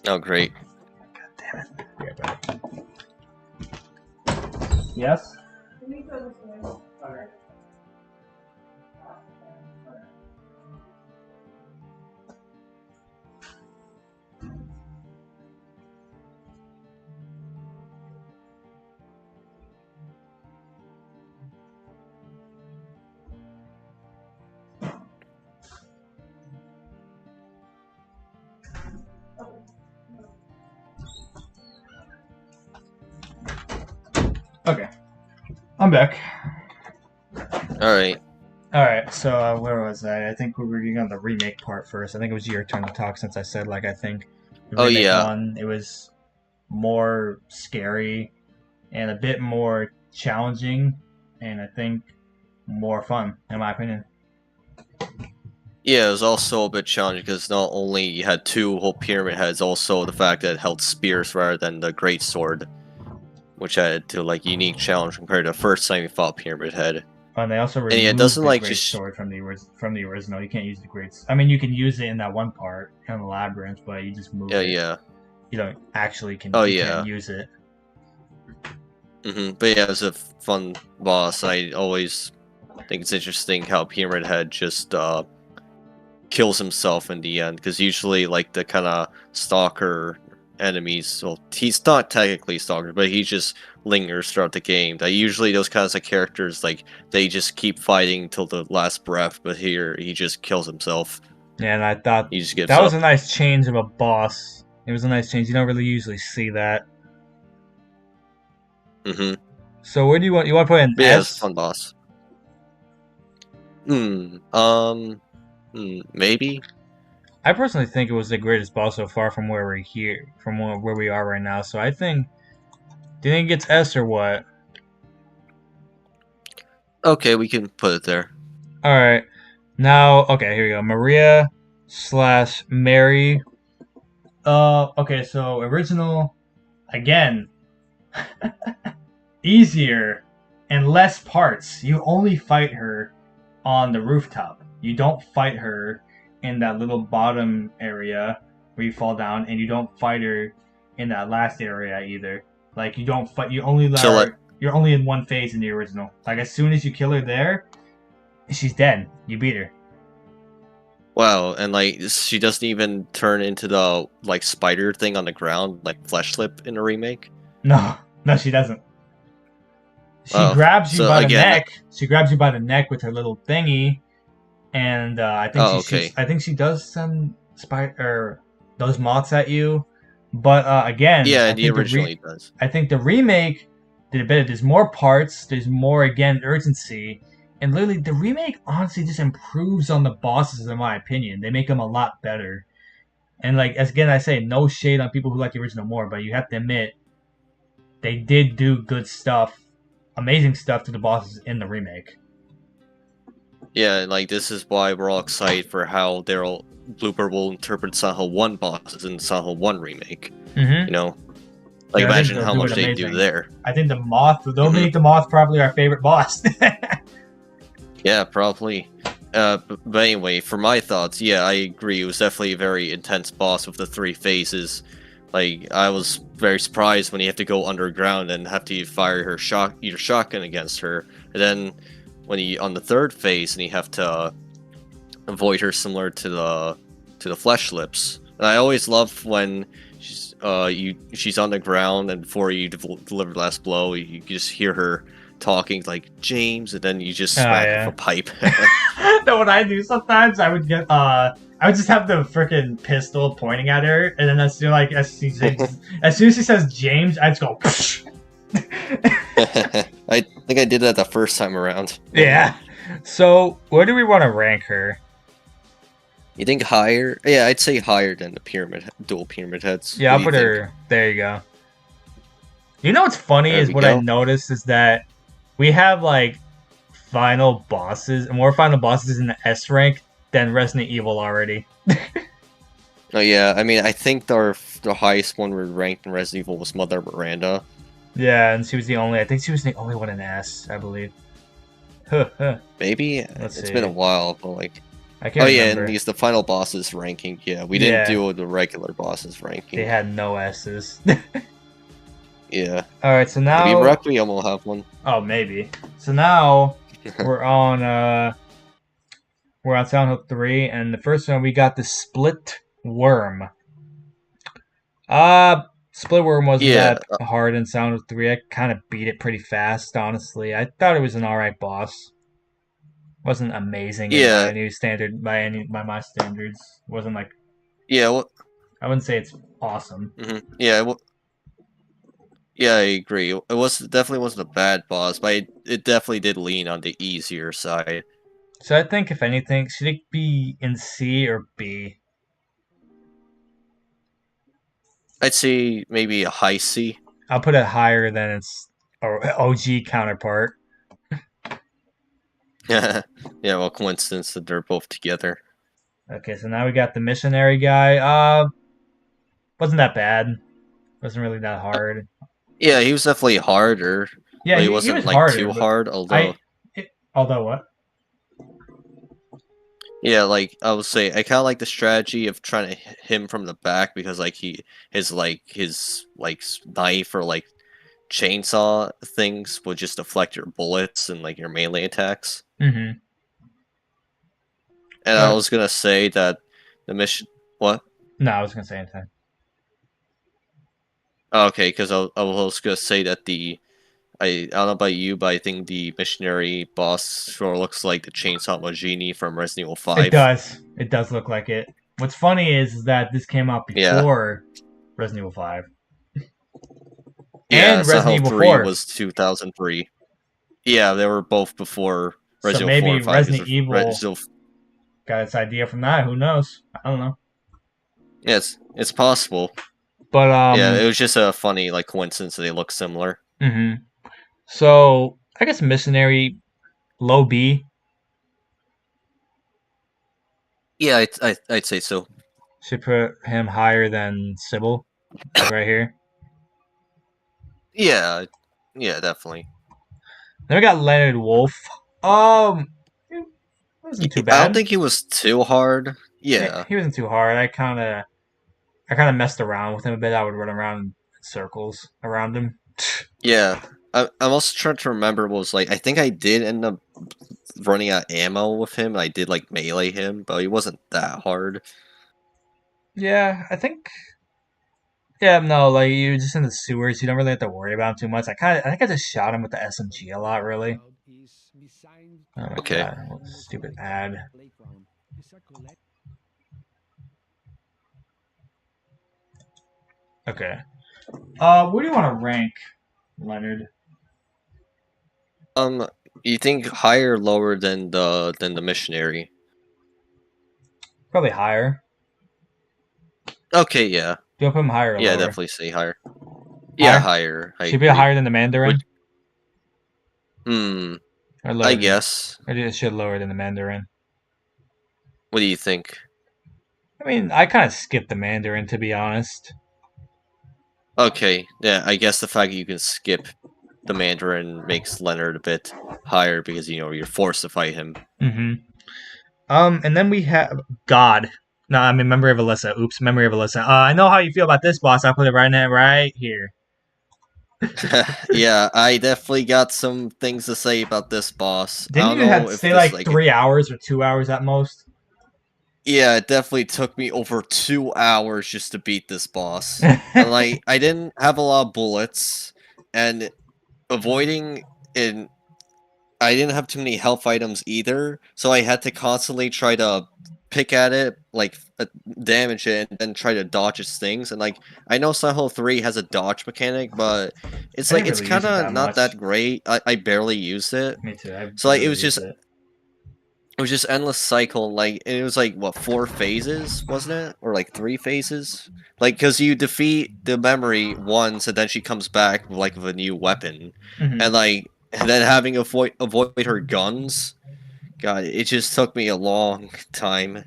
Oh, great. God damn it. Yeah, yes? Okay. Okay. I'm back. All right. Alright, so where was I? I think we were getting on the remake part first. I think it was your turn to talk since I said, like, I think the Oh remake yeah. one, it was more scary and a bit more challenging and I think more fun, in my opinion. Yeah, it was also a bit challenging because not only you had two whole pyramid heads, also the fact that it held spears rather than the great sword, which added to like unique challenge compared to the first time you fought pyramid head. And they also And yeah, it removed doesn't the like great just sword from the original. You can't use the great. I mean, you can use it in that one part in the labyrinth, but you just move it. yeah. You don't actually can. Oh You can't yeah. use it. But yeah, it was a fun boss. I always think it's interesting how Pyramid Head just kills himself in the end, because usually like the kind of stalker enemies, well, he's not technically a stalker, but he just lingers throughout the game. That usually those kinds of characters, like, they just keep fighting till the last breath, but here he just kills himself. Yeah, and I thought He just gives that was up. a nice change of a boss. It was a nice change. You don't really usually see that. hmm So where do you want? You want to put an But yeah, it's a S? fun boss. Hmm. Maybe. I personally think it was the greatest boss so far from where we're here, from where we are right now. So I think, do you think it gets S or what? Okay, we can put it there. All right, now okay, here we go. Maria slash Mary. Okay, so original again, easier and less parts. You only fight her on the rooftop. You don't fight her in that little bottom area where you fall down, and you don't fight her in that last area either. Like you don't fight. You only let So let her. You're only in one phase in the original. Like as soon as you kill her there, she's dead. You beat her. Wow, and like she doesn't even turn into the like spider thing on the ground, like Flesh Lip in the remake. No, no, she doesn't. She Oh, grabs you so by the again, neck. She grabs you by the neck with her little thingy, and I think oh she shoots. okay, I think she does send spider or those moths at you. But again, yeah, he originally does. I think the remake did a better. There's more parts. There's more again urgency, and literally the remake honestly just improves on the bosses in my opinion. They make them a lot better. And like as again, I say no shade on people who like the original more, but you have to admit they did do good stuff, amazing stuff to the bosses in the remake. Yeah, and like this is why we're all excited for how Daryl Blooper will interpret Silent Hill 1 bosses in Silent Hill 1 remake. Mm-hmm. You know, like Yeah, I think imagine they'll how do it much they do amazing. there. I think the moth. They'll hmm make the moth probably our favorite boss. Yeah, probably. But anyway, for my thoughts, yeah, I agree. It was definitely a very intense boss with the three phases. Like, I was very surprised when you have to go underground and have to fire your shotgun against her. And then when you on the third phase and you have to avoid her, similar to the flesh lips. And I always love when she's on the ground and before you deliver the last blow, you just hear her talking like James, and then you just Oh smack with a yeah. pipe. Know what I do sometimes? I would get I would just have the freaking pistol pointing at her, and then as soon as she says James, I just go. I think I did that the first time around. Yeah. So where do we want to rank her? You think higher? Yeah, I'd say higher than the dual pyramid heads. Yeah, What I'll do you put think? her. There you go. You know what's funny There is we what I go. noticed is that we have like final bosses, more final bosses in the S rank than Resident Evil already. Oh yeah, I mean, I think the highest one we ranked in Resident Evil was Mother Miranda. Yeah, and she was the only. I think she was the only one in S, I believe. Maybe Let's it's been a see. while, but like, I oh can't yeah, and remember. these the final bosses ranking. Yeah, we didn't Yeah, do the regular bosses they ranking. had no S's. Yeah, All right, so maybe now, Requiem will have one. oh maybe. So now we're on Silent Hill 3, and the first one we got the Split Worm. Split Worm wasn't Yeah, that hard in Silent Hill 3. I kind of beat it pretty fast, honestly. I thought it was an alright boss. Wasn't amazing in yeah, by my standards. Wasn't like yeah. Well, I wouldn't say it's awesome. yeah, well, yeah. I agree. It was definitely wasn't a bad boss, but it definitely did lean on the easier side. So I think if anything, should it be in C or B? I'd say maybe a high C. I'll put it higher than its OG counterpart. Yeah, well, coincidence that they're both together. Okay, so now we got the missionary guy. Wasn't that bad. Wasn't really that hard. Yeah, he was definitely harder, Yeah, but he he wasn't was like harder, too but hard. Although, I. Although what? yeah, like I would say, I kind of like the strategy of trying to hit him from the back because like his knife or like chainsaw things would just deflect your bullets and like your melee attacks. Mm-hmm. And I But was gonna say that the mission. What? no, I was gonna say anything. Oh, okay, because I was gonna say that I don't know about you, but I think the missionary boss sort of looks like the Chainsaw Majini from Resident Evil It 5. does. It does look like it. What's funny is that this came out Yeah, before Resident Evil 5 yeah. and Silent Resident Hill Evil 3 4. was 2003. Yeah, they were both before So Resident Evil 4 maybe and 5. Resident Because Evil got its idea from that. Who knows? I don't know. yeah, it's possible. But Yeah, it was just a funny like coincidence that they look similar. mhm. So I guess missionary low B Yeah, I'd say so. should put him higher than Sybil, like right here. Yeah, yeah, definitely. Then we got Leonard Wolf. It wasn't too I don't bad. think he was too hard. Yeah, He wasn't too hard. I kind of messed around with him a bit. I would run around in circles around him. yeah. I'm also trying to remember what was like. I think I did end up running out of ammo with him. I did like melee him, but he wasn't that hard. Yeah, I think. Yeah, no, like you're just in the sewers. You don't really have to worry about him too much. I think I just shot him with the SMG a lot, really. Oh my Okay. god, what a stupid ad. Okay. Where do you want to rank Leonard? You think higher or lower than the missionary? Probably higher. Okay, yeah, Do you want to put him higher or yeah, lower? definitely say higher. Yeah, Higher? higher. I Should he be agree. higher than the Mandarin? Would hmm. Or I lower than guess. or it should lower than the Mandarin. What do you think? I mean, I kind of skipped the Mandarin to be honest. Okay, yeah, I guess the fact that you can skip the Mandarin makes Leonard a bit higher because you're forced to fight him. Mm-hmm. And then we have God. No, I mean Memory of Alyssa. Oops, Memory of Alyssa. I know how you feel about this boss. I'll put it right here. Yeah, I definitely got some things to say about this boss. I Didn't don't you have know to if stay this like like 3 hours or 2 hours at most? yeah, it definitely took me over 2 hours just to beat this boss. And like I didn't have a lot of bullets and avoiding in I didn't have too many health items either, so I had to constantly try to pick at it, like damage it, and then try to dodge its things. And like I know Silent Hill 3 has a dodge mechanic, but I didn't it's really use kind it of that not much. that great. I barely used it, Me too. I so like barely used it. it was just endless cycle. Like it was like what 4 phases, wasn't it, or like 3 phases? Like because you defeat the memory once, and then she comes back with, like with a new weapon, Hmm. and like and then having to avoid her guns. God, it just took me a long time.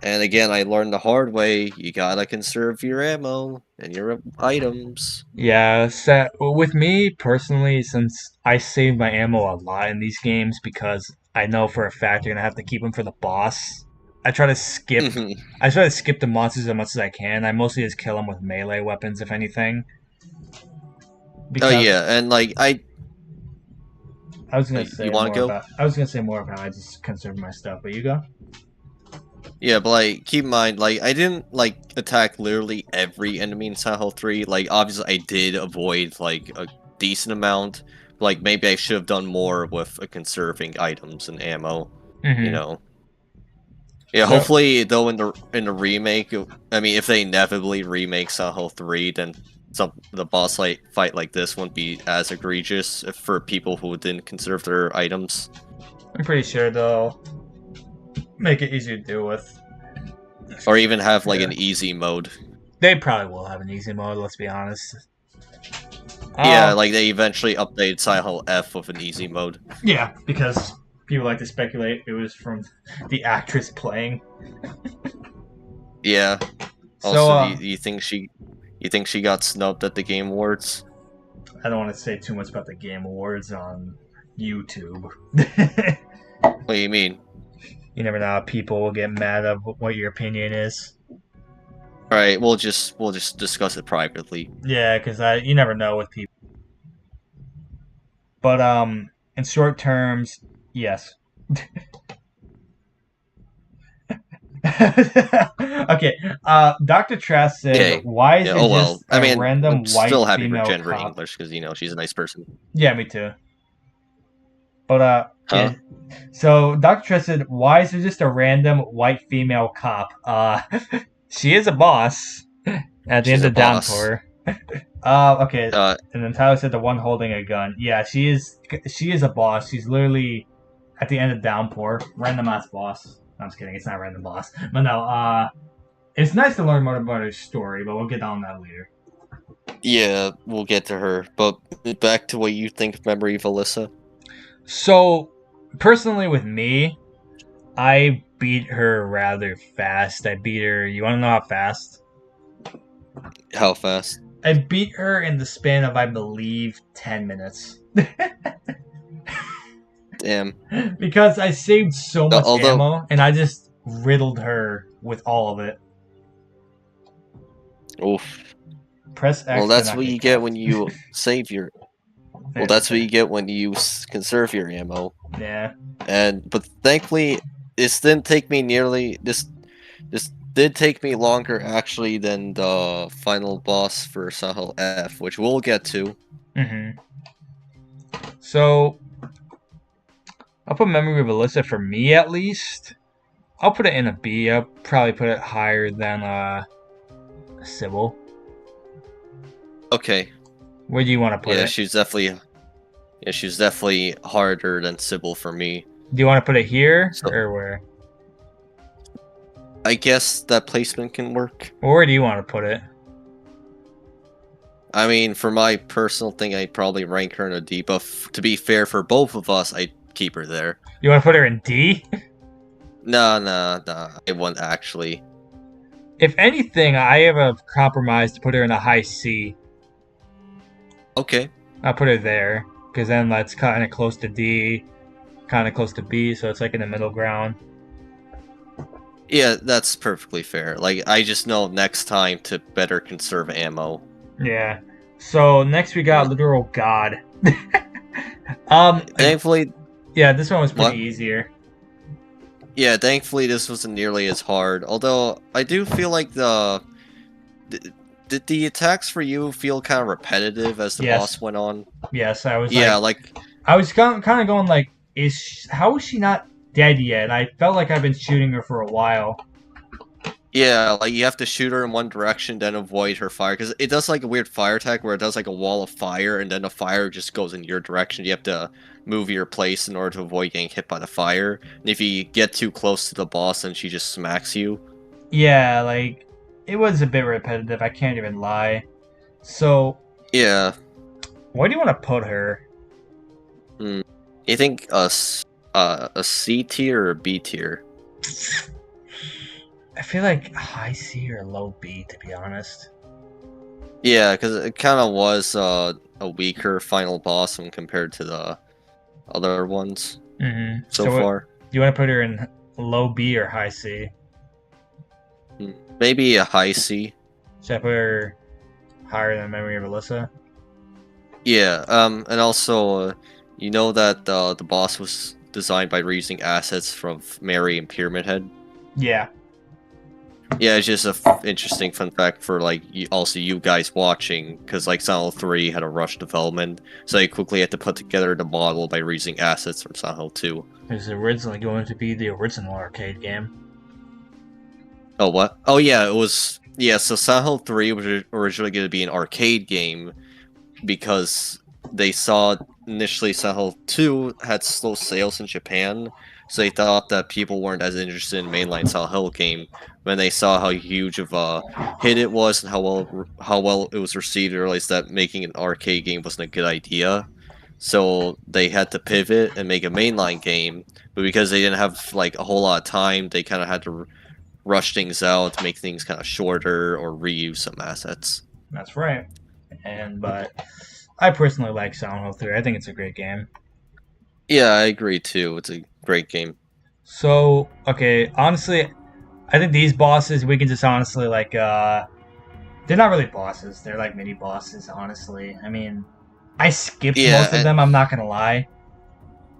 And again, I learned the hard way. You gotta conserve your ammo and your items. Yeah, so with me personally, since I save my ammo a lot in these games because I know for a fact you're gonna have to keep them for the boss. I try to skip. I try to skip the monsters as much as I can. I mostly just kill them with melee weapons, if anything. Oh Because yeah, and like I was gonna say you want to more go? about. I was gonna say more about how I just conserve my stuff, but you go. Yeah, but like keep in mind, like I didn't like attack literally every enemy in Silent Hill 3. Like obviously I did avoid like a decent amount. Like maybe I should have done more with conserving items and ammo. You Hmm. know. Yeah, So hopefully though in the remake, I mean, if they inevitably remake Silent Hill 3, then the boss fight like this won't be as egregious for people who didn't conserve their items, I'm pretty sure they'll make it easier to deal with. or Excuse me. even have like Yeah, an easy mode. they probably will have an easy mode. Let's be honest. Yeah, Um, like they eventually updated Silent Hill F with an easy mode. yeah, because People like to speculate it was from the actress playing. Yeah. So Also, you think she got snubbed at the Game Awards? I don't want to say too much about the Game Awards on YouTube. What do you mean? You never know how people will get mad at what your opinion is. All right, we'll just discuss it privately. Yeah, because you never know with people. But in short terms, yes. Okay. Dr. Trask said, Yeah. "Why is Yeah. it Oh well. just I a mean, I'm random white still happy for female gender cop?" English because she's a nice person. Yeah, me too. But yeah. Huh? So Dr. Trask said, "Why is it just a random white female cop?" She is a boss at the She's end a of boss. Downpour. Okay. Uh, And then Tyler said the one holding a gun. Yeah, she is. She is a boss. She's literally at the end of Downpour, random ass boss. No, I'm just kidding. It's not random boss. But no. It's nice to learn more about her story, but we'll get on that later. yeah, we'll get to her. But back to what you think of Memory of Alyssa. So, personally, with me, I beat her rather fast. I beat her. You want to know how fast? How fast? I beat her in the span of, I believe, 10 minutes. Damn. Because I saved so much Although, ammo, and I just riddled her with all of it. oof. Press Well, X to that's not what get you get cuffed. when you save your. Well, Yeah, that's what you get when you conserve your ammo. yeah. But thankfully, this didn't take me nearly this did take me longer actually than the final boss for Sahel F, which we'll get to. Mm-hmm. So, I'll put Memory of Alyssa for me at least. I'll put it in a B. I'll probably put it higher than Sybil. Okay, Where do you want to put yeah, it? she's definitely harder than Sybil for me. Do you want to put it here So or where? I guess that placement can work. Or where do you want to put it? I mean, for my personal thing, I'd probably rank her in a D, but to be fair for both of us, I'd keep her there. You want to put her in D? Nah, I won't actually. If anything, I have a compromise to put her in a high C. Okay. I'll put her there because then that's kind of close to D, kind of close to B, so it's like in the middle ground. Yeah, that's perfectly fair. Like, I just know next time to better conserve ammo. Yeah. So next we got literal God. um. Thankfully, Yeah, this one was pretty what? easier. Yeah, thankfully this wasn't nearly as hard. Although, I do feel like did the attacks for you feel kind of repetitive as the Yes. boss went on? Yes, I was Yeah, like, like, I was kind of going like, how is she not dead yet? I felt like I've been shooting her for a while. yeah, like you have to shoot her in one direction, then avoid her fire. Because it does like a weird fire attack where it does like a wall of fire, and then the fire just goes in your direction. You have to move your place in order to avoid getting hit by the fire. And if you get too close to the boss, then she just smacks you. Yeah, like it was a bit repetitive. I can't even lie. So, Yeah. where do you want to put her? Hmm. You think a C tier or a B tier? I feel like high C or low B, to be honest. Yeah, because it kind of was a weaker final boss when compared to the other ones Mm-hmm. so So, do far. you want to put her in low B or high C? Maybe a high C. Should I put her higher than Memory of Alyssa? Yeah, and also, you know that the boss was designed by reusing assets from Mary and Pyramid Head? Yeah. Yeah, it's just a interesting fun fact for, like, also you guys watching, because, like, Silent Hill 3 had a rush development, so they quickly had to put together the model by reusing assets from Silent Hill 2. It was originally going to be the original arcade game. Oh, what? Oh, yeah, it was... Yeah, so Silent Hill 3 was originally going to be an arcade game, because they saw initially Silent Hill 2 had slow sales in Japan, so they thought that people weren't as interested in mainline Silent Hill game. When they saw how huge of a hit it was and how well it was received, they realized that making an arcade game wasn't a good idea. so they had to pivot and make a mainline game. But because they didn't have like a whole lot of time, they kind of had to rush things out to make things kind of shorter or reuse some assets. That's right. But I personally like Silent Hill 3. I think it's a great game. Yeah, I agree too. It's a great game. So, okay, honestly, I think these bosses we can just honestly they're not really bosses. They're like mini bosses, honestly. I mean, I skipped Yeah, most of and them, I'm not going to lie.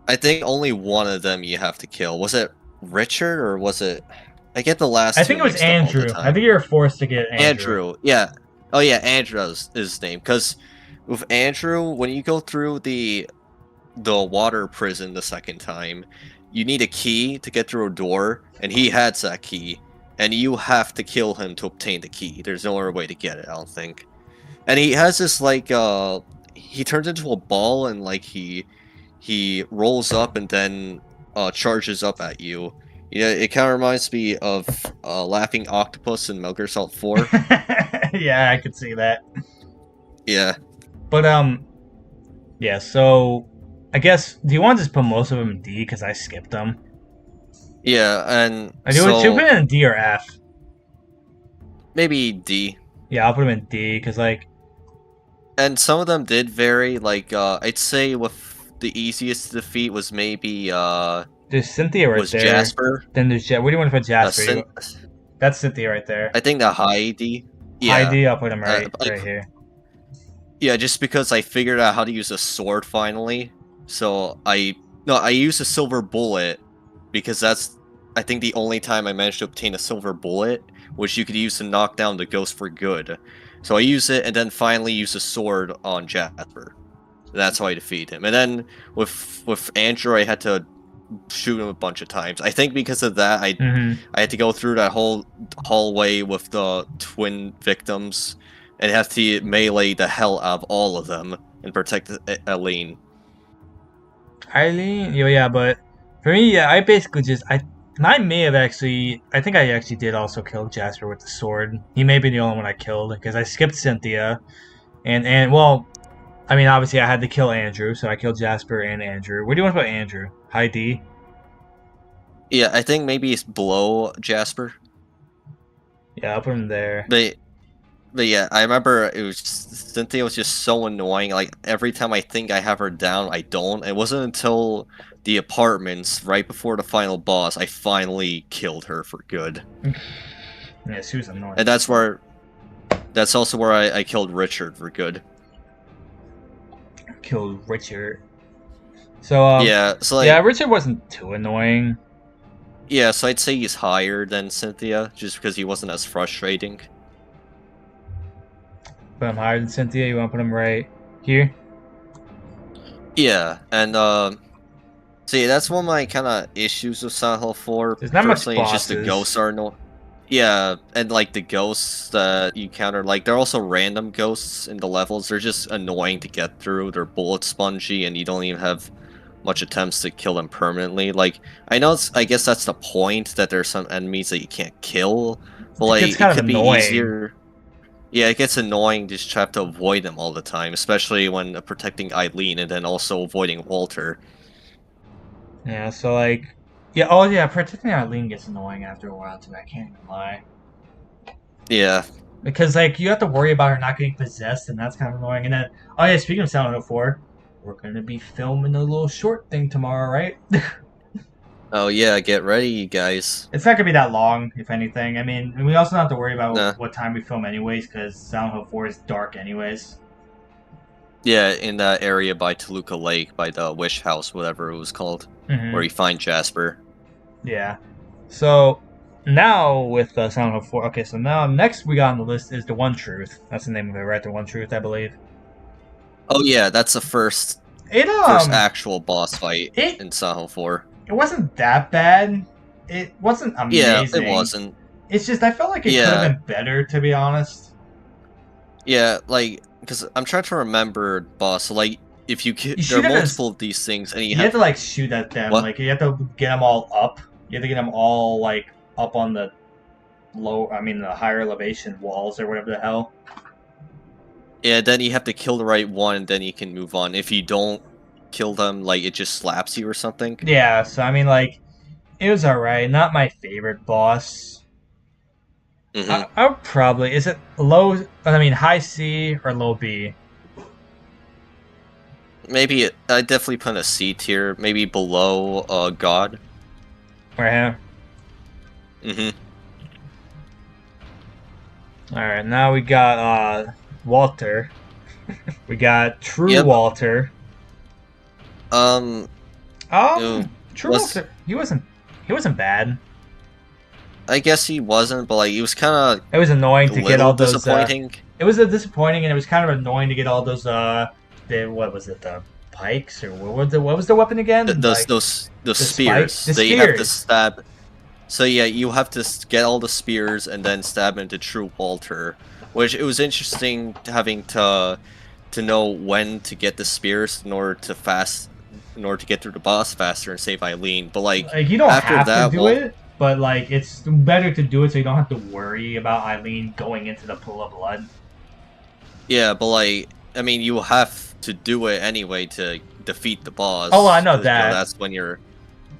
I think only one of them you have to kill. Was it Richard or was it? I get the last I two think it was mixed up all the Andrew. I time. think you were forced to get Andrew. Andrew, yeah. Oh yeah, Andrew is his name. Because with Andrew, when you go through the water prison the second time, you need a key to get through a door, and he has that key, and you have to kill him to obtain the key. There's no other way to get it, I don't think. And he has this like he turns into a ball and like he rolls up and then charges up at you. You know, it kind of reminds me of Laughing Octopus in Metal Gear Solid 4. Yeah, I could see that. Yeah. But yeah. So I guess do you want to just put most of them in D because I skipped them? Yeah, and I do. Should we so put it in D or F? maybe D. Yeah, I'll put them in D because And some of them did vary, like I'd say with the easiest to defeat was maybe there's Cynthia right was there. Jasper. Then there's What do you want to put Jasper? Sin That's Cynthia right there. I think the high D. High Yeah. D. I'll put him Like, right here. yeah, just because I figured out how to use a sword finally. So I used a silver bullet because that's I think the only time I managed to obtain a silver bullet, which you could use to knock down the ghost for good. So I use it and then finally use a sword on Jasper. That's how I defeat him. And then with Andrew, I had to shoot him a bunch of times. I think because of that, Mm-hmm. I had to go through that whole hallway with the twin victims and have to melee the hell out of all of them and protect Eileen. Eileen, yeah, but for me, yeah, I basically just I may have actually. I think I actually did also kill Jasper with the sword. He may be the only one I killed because I skipped Cynthia, and well, I mean, obviously I had to kill Andrew, so I killed Jasper and Andrew. What do you want about Andrew? High D. Yeah, I think maybe it's below Jasper. Yeah, I'll put him there. But yeah, I remember it was Cynthia was just so annoying. Like every time I think I have her down, I don't. It wasn't until the apartments right before the final boss I finally killed her for good. Yeah, she was annoying. And that's also where I killed Richard for good. Killed Richard. So Yeah, so like yeah, Richard wasn't too annoying. yeah, so I'd say he's higher than Cynthia just because he wasn't as frustrating. Put him higher than Cynthia. You want to put him right here? Yeah, and see, that's one of my kind of issues with Silent Hill 4. There's not much Personally, it's just the bosses. ghosts are no. Yeah, and like the ghosts that you counter, like they're also random ghosts in the levels. They're just annoying to get through. They're bullet spongy, and you don't even have much attempts to kill them permanently. Like I know, I guess that's the point that there's some enemies that you can't kill, but like It's it kind of could be annoying. easier. Yeah, it gets annoying just to have to avoid them all the time, especially when protecting Eileen and then also avoiding Walter. Yeah, so like, yeah, oh yeah, protecting Eileen gets annoying after a while too. I can't even lie. Yeah. Because like you have to worry about her not getting possessed, and that's kind of annoying. And then, oh yeah, speaking of Silent Hill 4, we're gonna be filming a little short thing tomorrow, right? Oh yeah, get ready, you guys. It's not gonna be that long, if anything. I mean, and we also don't have to worry about Nah. what time we film, anyways, because Silent Hill 4 is dark, anyways. Yeah, in that area by Toluca Lake, by the Wish House, whatever it was called, where you find Jasper. Yeah. So now with Silent Hill 4, okay. So now next we got on the list is the One Truth. That's the name of it, right? The One Truth, I believe. Oh yeah, that's the first It actual boss fight it in Silent Hill 4. it wasn't that bad. It wasn't Yeah, amazing. it wasn't. It's just I felt like it could Yeah. have been better, to be honest. Yeah, like, because I'm trying to remember, boss. So, like, if you You there shoot are at multiple of these things, and you You have have to like shoot at them. what? Like you have to get them all up. You have to get them all like up on the the higher elevation walls or whatever the hell. Yeah, then you have to kill the right one, and then you can move on. If you don't, kill them, like it just slaps you or something. Yeah, so I mean, like, it was alright. Not my favorite boss. Hmm. I would probably, is it low? I mean, high C or low B? Maybe I definitely put in a C tier, maybe below God. Right here. Hmm. All right, now we got Walter. We got True Yeah, but Walter. um, it True was Walter. He wasn't bad. I guess he wasn't, but like he was kind It was annoying of a to get all little those. disappointing. It was a disappointing, and it was kind of annoying to get all those. What was it? The pikes or what was the weapon again? Like Those the spike, spears, the they have to spears. stab. So yeah, you have to get all the spears and then stab into True Walter, which it was interesting having to know when to get the spears in order to get through the boss faster and save Eileen. But like Like you don't after have to that, do well, it, but like it's better to do it so you don't have to worry about Eileen going into the pool of blood. yeah, but like I mean, you have to do it anyway to defeat the Oh, I boss know because that. that's when you're.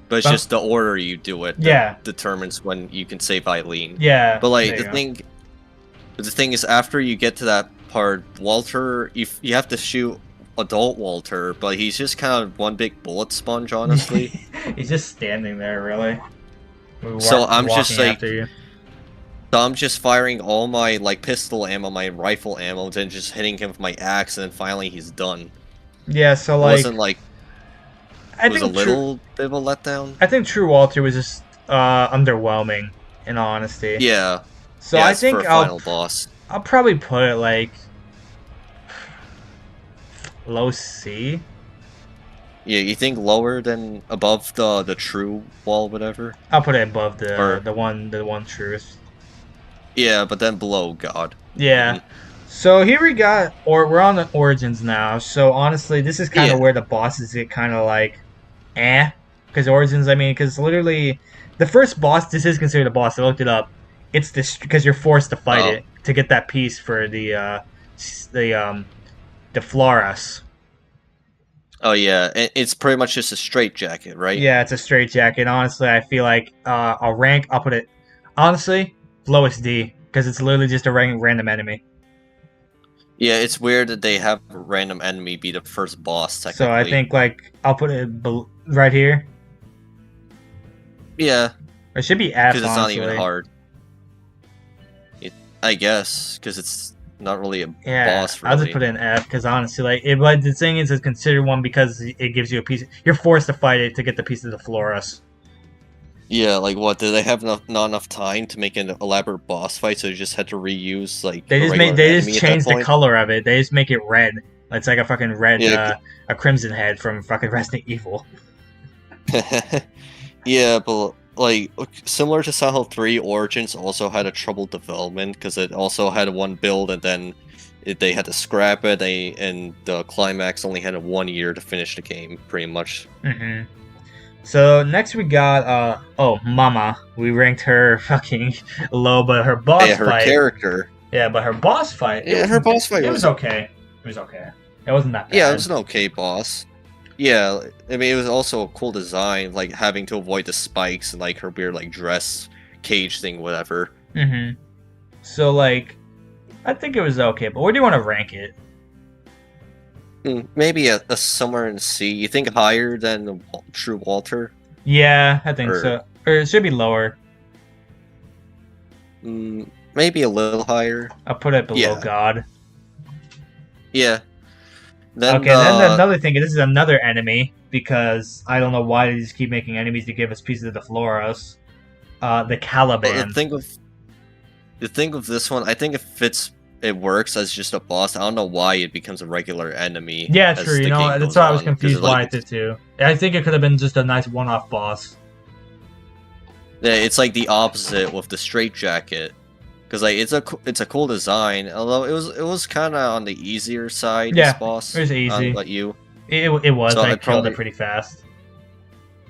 But it's But just the order you do it that yeah, determines when you can save Eileen. yeah. But like There you go. the thing is, after you get to that part, Walter, you have to shoot adult Walter, but he's just kind of one big bullet sponge, honestly. He's just standing there, really. So Walking after you. I'm just firing all my like pistol ammo, my rifle ammo, then just hitting him with my axe, and then finally he's done. Yeah, so It like wasn't like I it was a think True little bit of a letdown. I think True Walter was just underwhelming in all honesty. Yeah, So yeah, I it's for a think I'll final boss. I'll probably put it like low C. Yeah, you think lower than above the true wall, whatever? I'll put it above Or the one truth. yeah, but then below God. Yeah. Mhm. So here we got, or we're on the origins now. So honestly, this is kind of Yeah. where the bosses get kind of like, because origins. I mean, because literally, the first boss. This is considered a boss. I looked it up. It's this because you're forced to fight Oh. it to get that piece for the Floras. Oh yeah, it's pretty much just a straight jacket, right? Yeah, it's a straight jacket. Honestly, I feel like I'll rank. I'll put it honestly lowest D because it's literally just a random enemy. Yeah, it's weird that they have a random enemy be the first boss, So I technically. think like I'll put it right here. Yeah, It should be F, because it's not even honestly. hard. I guess, because it's not really a Yeah, boss, I'll just really. put it in F because honestly, like, but the thing is, it's considered one because it gives you a piece. You're forced to fight it to get the piece of the Floras. Yeah, like what? Did they have not enough time to make an elaborate boss fight, so they just had to reuse like They a just regular enemy at that change the point? color of it. They just make it red. It's like a fucking red, Yeah, a crimson head from fucking Resident Evil. yeah, but like similar to Silent Hill 3, Origins also had a troubled development because it also had one build and then they had to scrap it. And the climax only had 1 year to finish the game, pretty much. Hmm. So next we got Mama. We ranked her fucking low, but her boss Yeah, her fight. character. Yeah, but her boss fight. Yeah, her boss fight It was was okay. It was okay. It wasn't that bad. yeah, it was an okay boss. Yeah, I mean it was also a cool design, like having to avoid the spikes and like her weird like dress cage thing, whatever. Mm-hmm. So like, I think it was okay. But where do you want to rank it? Maybe a somewhere in C. You think higher than the True Walter? Yeah, I think Or so. Or it should be lower. maybe a little higher. I'll put it below Yeah. God. Yeah. Then Okay, then another thing. This is another enemy because I don't know why they just keep making enemies to give us pieces of the Floros. The well, Caliban. the thing with this one, I think it works as just a boss. I don't know why it becomes a regular enemy. Yeah, as true. the You know, game that's goes why I was on, 'cause confused why it did too. I think it could have been just a nice one-off boss. yeah, it's like the opposite with the straight jacket. Because like it's a cool design, although it was kind of on the easier side. Yeah, this boss, it was easy. Like you. It was. So I I'd killed probably it pretty fast.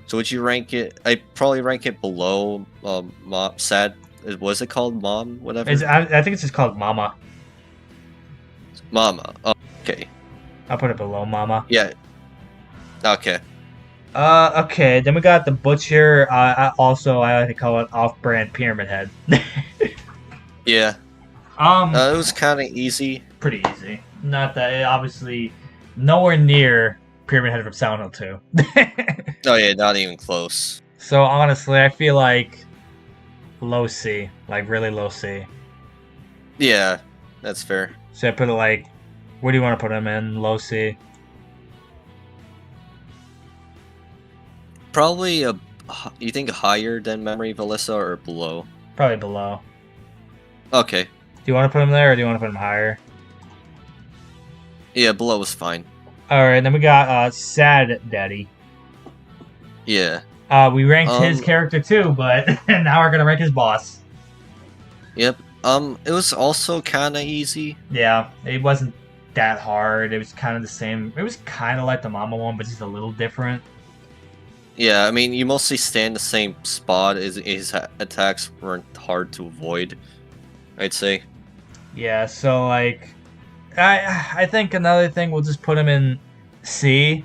So would you rank it? I'd probably rank it below Mom. Sad. Was it called Mom? Whatever. I think it's just called Mama. Mama. Oh, okay. I'll put it below Mama. Yeah. Okay. Okay. Then we got the butcher. I like to call it off-brand pyramid head. Yeah. um, It was kind of easy. Pretty easy. Not that obviously nowhere near pyramid head from Silent Hill 2. Oh yeah, not even close. So honestly, I feel like low C, like really low C. Yeah, that's fair. So I put it like, where do you want to put him in? Low C. Probably you think higher than Memory of Alyssa or below? Probably below. Okay. Do you want to put him there or do you want to put him higher? Yeah, below was fine. All right, then we got Sad Daddy. Yeah. We ranked his Um. character too, but now we're gonna rank his boss. Yep. It was also kind of easy. Yeah, it wasn't that hard. It was kind of the same. It was kind of like the Mama one, but just a little different. Yeah, I mean, you mostly stay in the same spot. His attacks weren't hard to avoid, I'd say. Yeah, so like, I think another thing we'll just put him in C.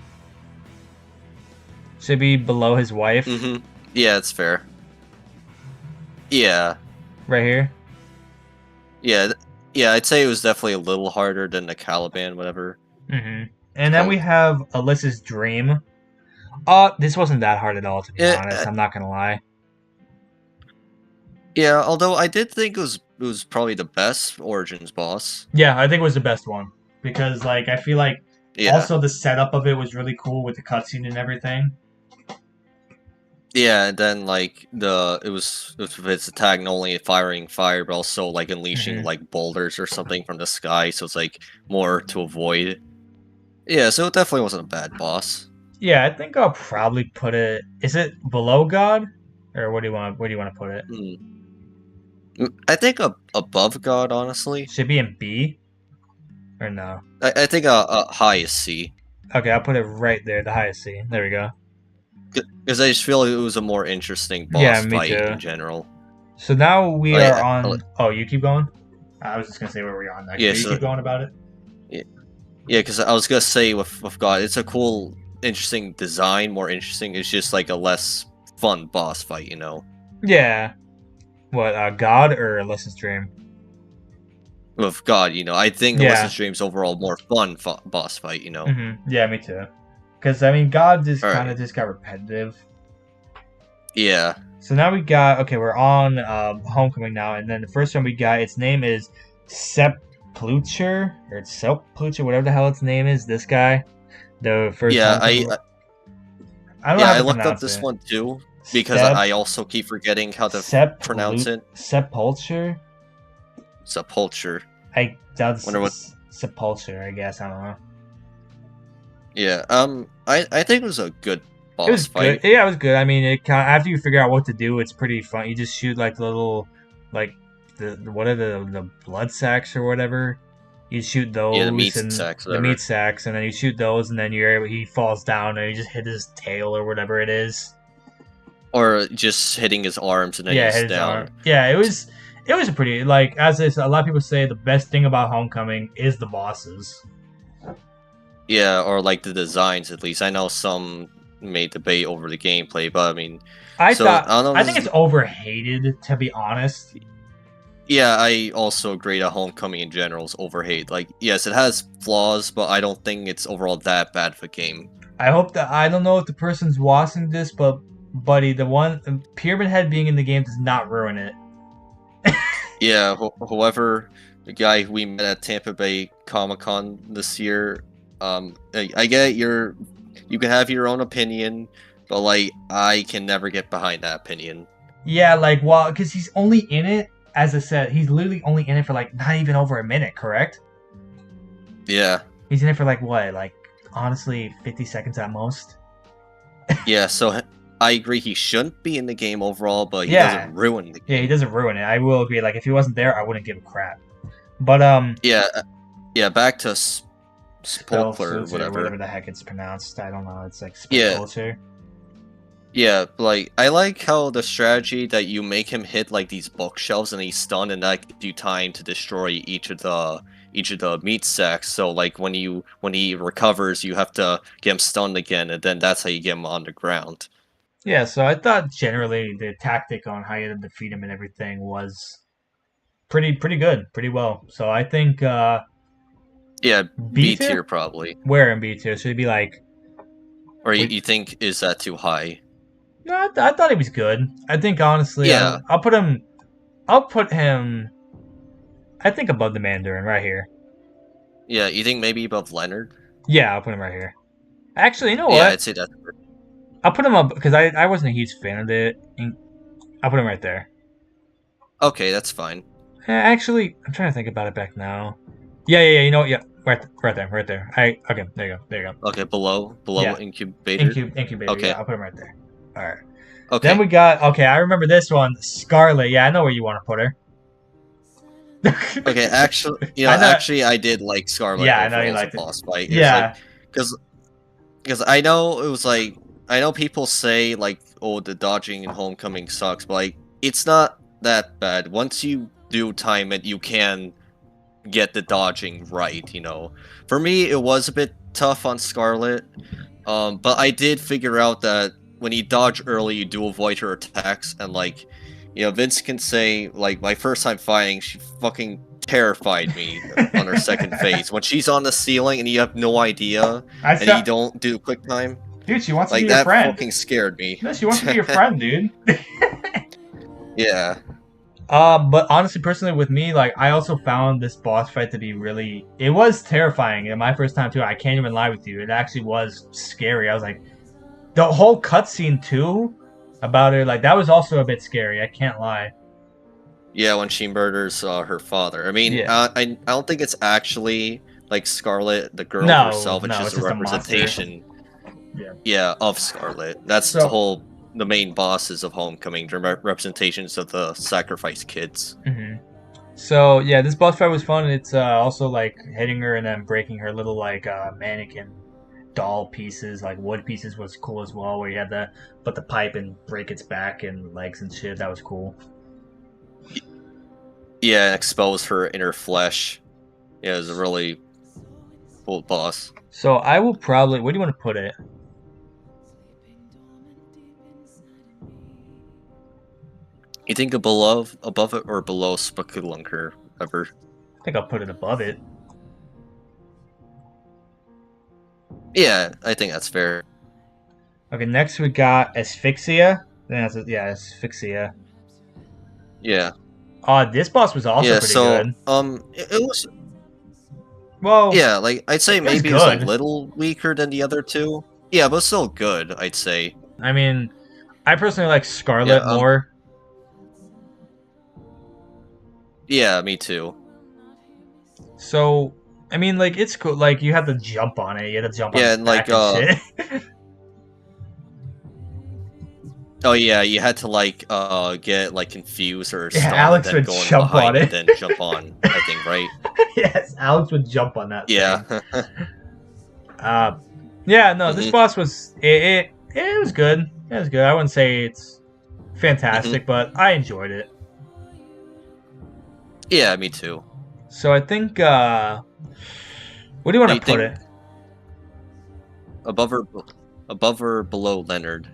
Should be below his wife, Mm-hmm. Yeah, it's fair. Yeah. right here. Yeah. Yeah, I'd say it was definitely a little harder than the Caliban, whatever it's And then we called. have Alyssa's Dream. This wasn't that hard at all, to be Yeah, honest. I'm not gonna lie. yeah, although I did think it was probably the best Origins boss. Yeah, I think it was the best one because like I feel like Yeah. also the setup of it was really cool with the cutscene and everything. Yeah, and then like it was with its attack not only firing fire but also like unleashing hmm like boulders or something from the sky, so it's like more to avoid. Yeah, so it definitely wasn't a bad boss. Yeah, I think I'll probably put it. Is it below God, or what do you want? Where do you want to put it? Hmm. I think above God, honestly. Should it be in B or no? I think a high is C. Okay, I'll put it right there, the highest C. There we go. Because I just feel like it was a more interesting Yeah, boss me fight too. in general. So now we Like, are on. Oh, you keep going. I was just gonna say where we're on next, yeah, but you so keep going about it. yeah, because I was gonna say with God, it's a cool, interesting design. More interesting. It's just like a less fun boss fight, you know. Yeah. What? God or Alyssa's Dream? With God, I think Alyssa Yeah. Stream's overall more fun boss fight, you know. Yeah, me too. Because I mean, God just All kind right. of just got repetitive. Yeah. So now we got okay. We're on Homecoming now, and then the first one we got. Its name is Sepulcher or Sepulcher, whatever the hell its name is. This guy, the first Yeah. Homecoming. I don't know Yeah. how I to looked up pronounce this it. one too because Step I also keep forgetting how to pronounce it. Sepulcher. Sepulcher. Wonder what. Sepulcher. I guess I don't know. Yeah. I think it was a good It was boss good. fight. Yeah, it was good. I mean, it kind of, after you figure out what to do, it's pretty fun. You just shoot like the little, like what are the blood sacks or whatever. You shoot Yeah, the meat those and sacks, the meat whatever. sacks, and then you shoot those, and then you're able. He falls down, and you just hit his tail or whatever it is. Or just hitting his arms and then Yeah, he's hit his arm. down. Yeah, it was. It was a pretty like as a lot of people say, the best thing about Homecoming is the bosses. Yeah, or like the designs at least. I know some may debate over the gameplay, but I mean, I so thought I don't know. I think it's overhated to be honest. Yeah, I also agree that Homecoming in general is overhated. Like, yes, it has flaws, but I don't think it's overall that bad of a game. I hope that I don't know if the person's watching this, but buddy, the one Pyramid Head being in the game does not ruin it. Yeah, whoever the guy we met at Tampa Bay Comic Con this year, I get you can have your own opinion, but like I can never get behind that opinion. Yeah, like well, because he's only in it. As I said, he's literally only in it for like not even over a minute. Correct? Yeah, He's in it for like what? Like honestly, 50 seconds at most. yeah. So I agree he shouldn't be in the game overall, but he Yeah, doesn't ruin the yeah, he game. doesn't ruin it. I will agree. Like if he wasn't there, I wouldn't give a crap. But Yeah, yeah. Back to Spolkler or Spellfilter, whatever. whatever the heck it's pronounced. I don't know. It's like Yeah, Spellfilter. yeah, like I like how the strategy that you make him hit like these bookshelves and he's stunned, and that gives you time to destroy each of the meat sacks. So like when he recovers, you have to get him stunned again, and then that's how you get him on the ground. Yeah, so I thought generally the tactic on how you defeat him and everything was pretty good, pretty well. So I think Yeah, B B tier. tier probably. Where in B tier? Should it be like? Or Wait, you think is that too high? no, I thought he was good. I think honestly, Yeah, I'll put him. I'll put him. I think above the Mandarin right here. yeah. You think maybe above Leonard? Yeah, I'll put him right here. Actually, you know Yeah, what? I'd say that. I'll put him up because I wasn't a huge fan of it. I'll put him right there. Okay, that's fine. Actually, I'm trying to think about it back now. Yeah. You know what? Yeah, right there. Okay. There you go. There you go. Okay, below Yeah, incubator. incubator. Yeah, Okay, I'll put him right there. All right. Then okay, we got okay. I remember this one, Scarlet. Yeah, I know where you want to put her. okay. Actually, I know. I did like Scarlet Yeah, I know you overall as a liked it. boss fight. It was like Yeah, because I know it was like I know people say like, oh, the dodging in Homecoming sucks, but like it's not that bad. Once you do time it, you can get the dodging right. For me, it was a bit tough on Scarlet. But I did figure out that when you dodge early, you do avoid her attacks, and like, Vince can say like my first time fighting, she fucking terrified me on her second phase. When she's on the ceiling and you have no idea, I and you said, don't do quick time, dude, she wants to be like your that friend. fucking scared me. No, she wants to be your friend, dude. Yeah. But honestly, personally, with me, like, I also found this boss fight to be really. It was terrifying. And my first time too. I can't even lie with you. It actually was scary. I was like, the whole cutscene too, about her, like that was also a bit scary. I can't lie. Yeah, when she murders her father. I mean, Yeah. I don't think it's actually like Scarlet, the girl No, herself. It's no, just it's a just a monster. representation. Yeah. Yeah, of Scarlet. That's So. the main bosses of Homecoming, the representations of the sacrificed kids. Mhm. So yeah, this boss fight was fun. It's also like hitting her and then breaking her little like mannequin doll pieces, like wood pieces, was cool as well. Where you had to put the pipe and break its back and legs and shit. That was cool. Yeah, expose her inner flesh. Yeah, it was a really cool boss. So I will probably. Where do you want to put it? You think above it, or below Spelunker ever? I think I'll put it above it. Yeah, I think that's fair. Okay, next we got Asphyxia. Yeah, Asphyxia. Yeah. This boss was also Yeah, pretty so good. it was, Well, yeah, like I'd say it was maybe it was a good. little weaker than the other two. Yeah, but still good, I'd say. I mean, I personally like Yeah, Scarlet more. yeah, me too. So, I mean, like, it's cool. Like, you have to jump on it. You have to jump on Yeah, its and like back and shit. oh yeah, you had to like get like confused or Yeah, stunned and Alex then would go in jump on behind and it. then jump on, I think, right? Yes, Alex would jump on that Yeah. thing. Uh, yeah, no, this hmm boss was it was good. It was good. I wouldn't say it's hmm fantastic, but I enjoyed it. Yeah, me too. So I think what do you Do want you to put think it? above or above or below Leonard?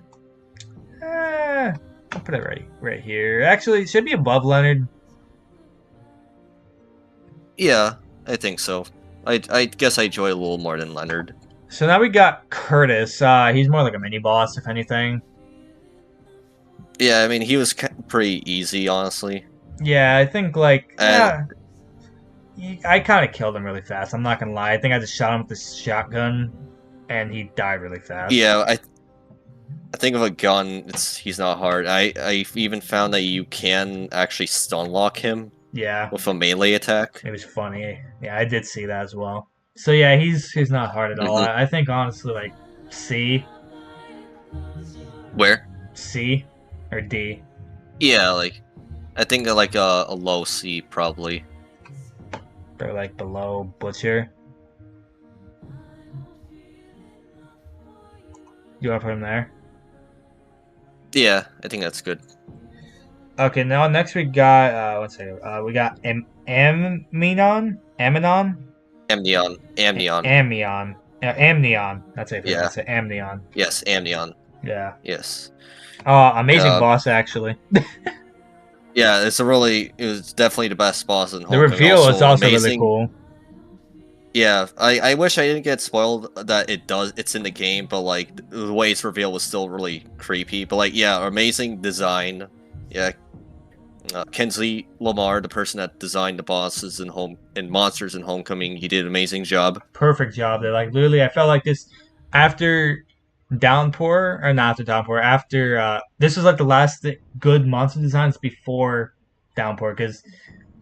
I'll put it right here. Actually, it should be above Leonard. Yeah, I think so. I guess I enjoy a little more than Leonard. So now we got Curtis. He's more like a mini boss, if anything. Yeah, I mean he was pretty easy, honestly. Yeah, I think like And I kind of killed him really fast. I'm not gonna lie. I think I just shot him with this shotgun, and he died really fast. yeah, I think of a gun. He's not hard. I even found that you can actually stun lock him Yeah, with a melee attack. it was funny. Yeah, I did see that as well. So yeah, he's not hard at all. hmm I think honestly, like C, Where? C, or D. Yeah, like I think like a low C probably. They're like below Butcher. You want to put him there? Yeah, I think that's good. Okay, now next we got we got Aminon, Amnion. Amnion, Amnion. That's how you Yeah. pronounce it. Amnion. Yes, Amnion. Yeah. Yes. Amazing Uh, boss actually. yeah, it was definitely the best boss in The Homecoming. reveal is Also also really amazing. cool. Yeah, I wish I didn't get spoiled that it's in the game, but like the way it's revealed was still really creepy. But like, yeah, amazing design. Yeah, Kensley Lamar, the person that designed the bosses and monsters in Homecoming, he did an amazing job. Perfect job. They like literally. I felt like this after Downpour or not after Downpour. After this was like the last good monster designs before Downpour. Because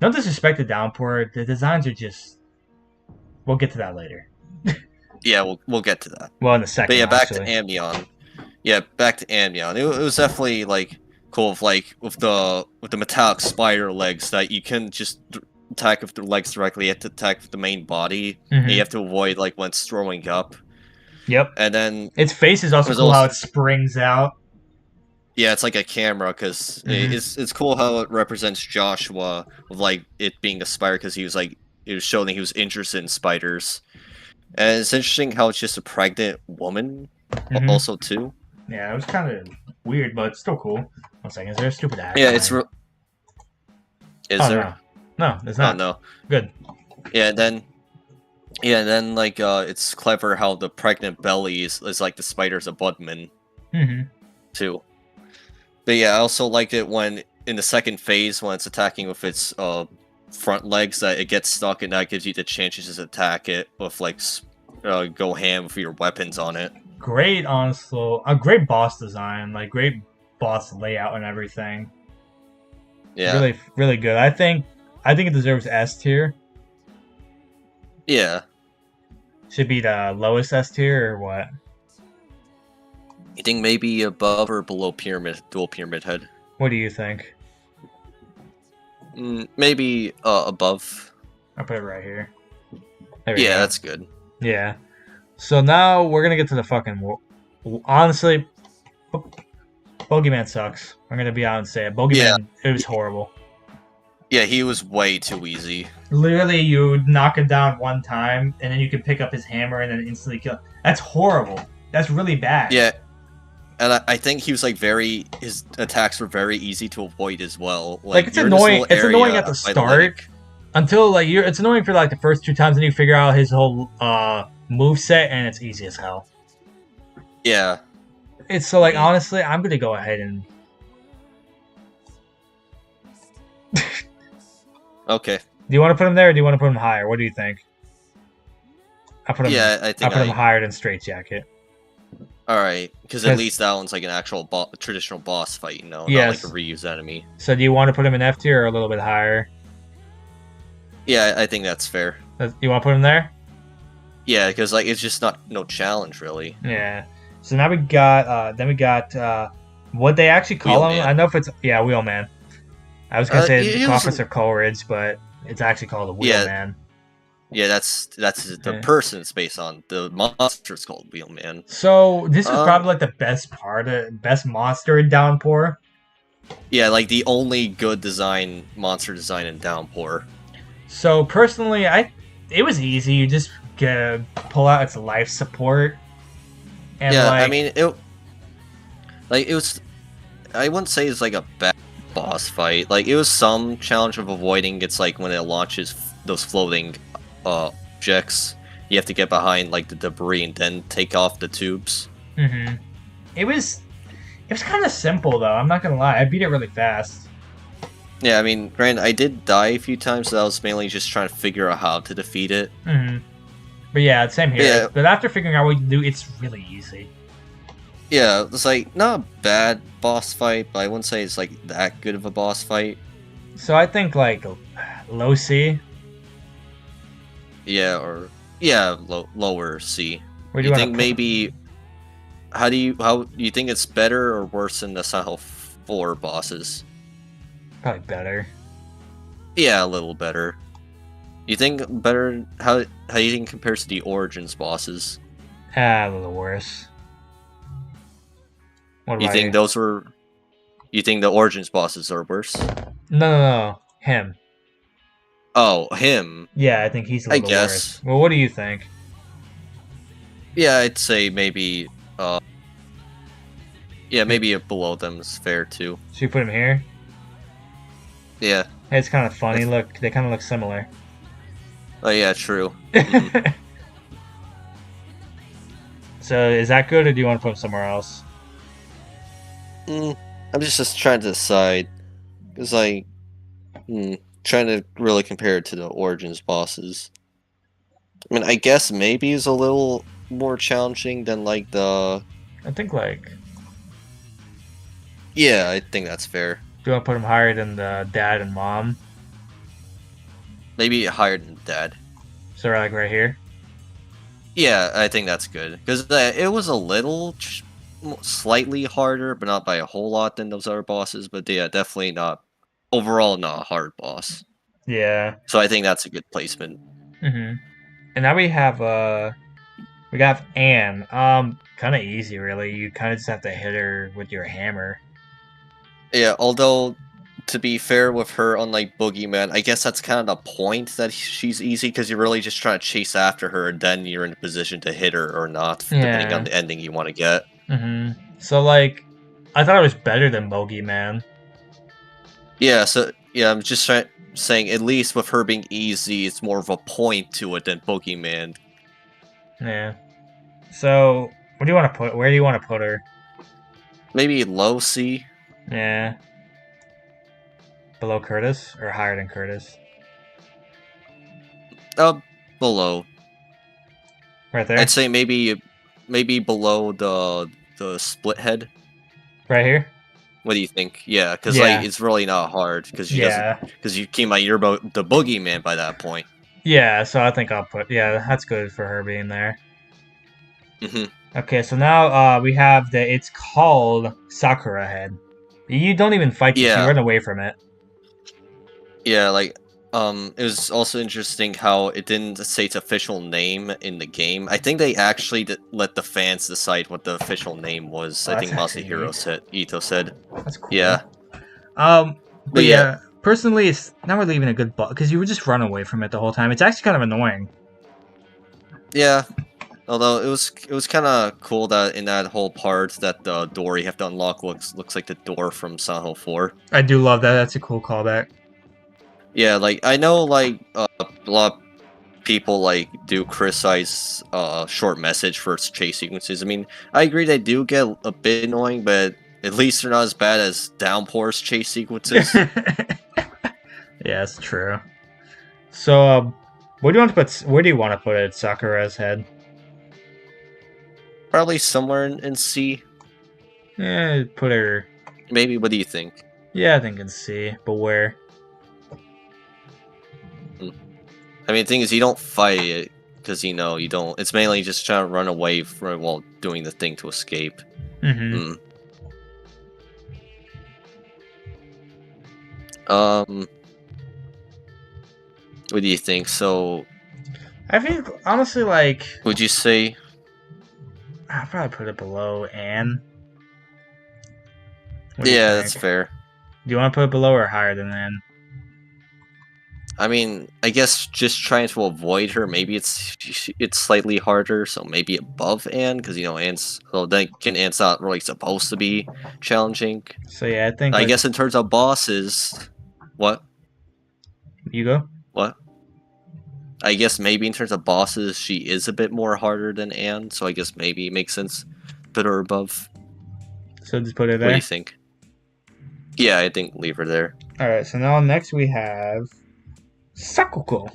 no disrespect to Downpour, the designs are just. We'll get to that later. Yeah, we'll get to that. Well, in a But second, yeah, back to actually. Amnion. Yeah, back to Amnion. It was definitely like cool, with the metallic spider legs that you can just attack with the legs directly. You have to attack with the main body, and you Mm-hmm. have to avoid like when it's throwing up. Yep. And then Its face is also there's cool how also it springs out. yeah, it's like a camera because Mm-hmm. it's cool how it represents Joshua of like it being a spider because he was like it was showing that he was interested in spiders. And it's interesting how it's just a pregnant woman Mm-hmm. also too. Yeah, it was kind of weird, but it's still cool. 1 second, is there a stupid ad Yeah, playing? is Oh there? no, no, there's Oh not. no. Good. Yeah, and then like it's clever how the pregnant belly is like the spider's abutment Mm-hmm. too. But yeah, I also liked it when in the second phase when it's attacking with its front legs that it gets stuck and that gives you the chance to just attack it with like go ham with your weapons on it. Great, honestly, a great boss design, like great boss layout and everything. Yeah. Really, really good. I think it deserves S tier. Yeah. Should be the lowest S tier or what? You think maybe above or below dual pyramid head? What do you think? Maybe above. I'll put it right here. There we Yeah, go. that's good. Yeah. So now we're gonna get to the fucking. Honestly, Bogeyman sucks. I'm gonna be honest and say it. Yeah. Bogeyman, it was horrible. Yeah, he was way too easy. Literally, you knock him down one time, and then you can pick up his hammer and then instantly kill. That's horrible. That's really bad. Yeah, and I think he was like his attacks were very easy to avoid as well. Like Like it's you're in this annoying. little It's annoying area at the by the start lake. until like you. It's annoying for like the first 2 times, and you figure out his whole move set, and it's easy as hell. Yeah. It's so like honestly, I'm gonna go ahead and. Okay. Do you want to put him there, or do you want to put him higher? What do you think? I put him. Yeah, I I think put him higher than Straight Jacket. All right, because at least that one's like an actual traditional boss fight, not like a Yes. reused enemy. So do you want to put him in F tier or a little bit higher? Yeah, I think that's fair. You want to put him there? Yeah, because like it's just no challenge really. Yeah. So now we got what they actually call him. Wheelman. I know if it's Wheelman. I was gonna say Officer Coleridge, but it's actually called a Wheelman. Yeah, that's the person it's based on. The monster is called Wheelman. So this is probably like the best monster in Downpour. Yeah, like the only good monster design in Downpour. So personally, it was easy. You just pull out its life support. And yeah, I mean it was. I wouldn't say it's like a bad boss fight. Like it was some challenge of avoiding. It's like when it launches those floating objects, you have to get behind like the debris and then take off the tubes. Mm-hmm. It was kind of simple though. I'm not gonna lie. I beat it really fast. Yeah, I mean, granted, I did die a few times. So that was mainly just trying to figure out how to defeat it. Mm-hmm. But yeah, same here. Yeah. But after figuring out what you do, it's really easy. Yeah, it's like not a bad boss fight, but I wouldn't say it's like that good of a boss fight. So I think like low C. Yeah, or lower C. Where do you think maybe? How do you think it's better or worse than the Silent Hill 4 bosses? Probably better. Yeah, a little better. You think better? How do you think it compares to the Origins bosses? A little worse. What you think those were? You think the Origins bosses are worse? No. Him. Oh, him. Yeah, I think he's a I little worse. guess. Well, what do you think? Yeah, I'd say maybe. Yeah, maybe below them is fair too. Should we put him here? Yeah. Hey, it's kind of I funny. th- Look, they kind of look similar. oh yeah, true. Hmm. So is that good, or do you want to put him somewhere else? Mm, I'm just trying to decide because trying to really compare it to the Origins bosses. I mean, I guess maybe is a little more challenging than like the. I think like, Yeah, I think that's fair. do you want to put him higher than the dad and mom? Maybe higher than Dad. So like right here. Yeah, I think that's good because it was a little slightly harder, but not by a whole lot than those other bosses. But yeah, definitely not overall not a hard boss. Yeah. So I think that's a good placement. Mm-hmm. And now we got Anne. Kind of easy, really. You kind of just have to hit her with your hammer. Yeah, although to be fair with her, unlike Boogeyman, I guess that's kind of the point that she's easy because you're really just trying to chase after her, and then you're in a position to hit her or not, depending on Yeah. the ending you want to get. Mm-hmm. So like, I thought it was better than Bogeyman. Yeah, so yeah, I'm just saying at least with her being easy, it's more of a point to it than Boogeyman. Yeah. So what do you want to put? Where do you want to put her? Maybe low C. Yeah. Below Curtis or higher than Curtis? Uh, below. Right I'd there. say maybe below the split head. Right here. What do you think? Yeah, because like Yeah. it's really not hard because she doesn't Yeah. because you came out you're the boogeyman by that point. Yeah. So I think I'll put. Yeah, that's good for her being there. Hmm. Okay. So now we have the. It's called Sakura Head. You don't even fight this. You Yeah, run away from it. yeah. Like it was also interesting how it didn't say its official name in the game. I think they actually let the fans decide what the official name was. Oh, I that's think actually Masahiro neat. said Ito said. That's cool. Yeah, But but yeah, yeah, personally, it's not really even a good boss because you would just run away from it the whole time. It's actually kind of annoying. yeah. Although it was kind of cool that in that whole part that the door you have to unlock looks like the door from Silent Hill 4. I do love that. That's a cool callback. Yeah, like I know like a lot of people like do criticize short message for its chase sequences. I mean, I agree they do get a bit annoying, but at least they're not as bad as Downpour's chase sequences. Yeah, it's true. So, where do you want to put? Where do you want to put it? Sakura's head. Probably somewhere in C. Yeah, put her. Maybe. What do you think? Yeah, I think in C. But where? Hmm. I mean, the thing is, you don't fight it because you don't. It's mainly just trying to run away from while doing the thing to escape. Mm-hmm. Hmm. Um, what do you think? So, I think honestly, like, would you say? I'll probably put it below Anne. What do you Yeah, think? that's fair. Do you want to put it below or higher than Anne? I mean, I guess just trying to avoid her, maybe it's slightly harder, so maybe above Anne, because Anne's well then again Anne's not really supposed to be challenging. So yeah, I think I like guess in terms of bosses, what you go. what? I guess maybe in terms of bosses, she is a bit more harder than Anne, so I guess maybe it makes sense to put her above. So just put it What do you there. think? Yeah, I think leave her there. All right. So now next we have Sakuko.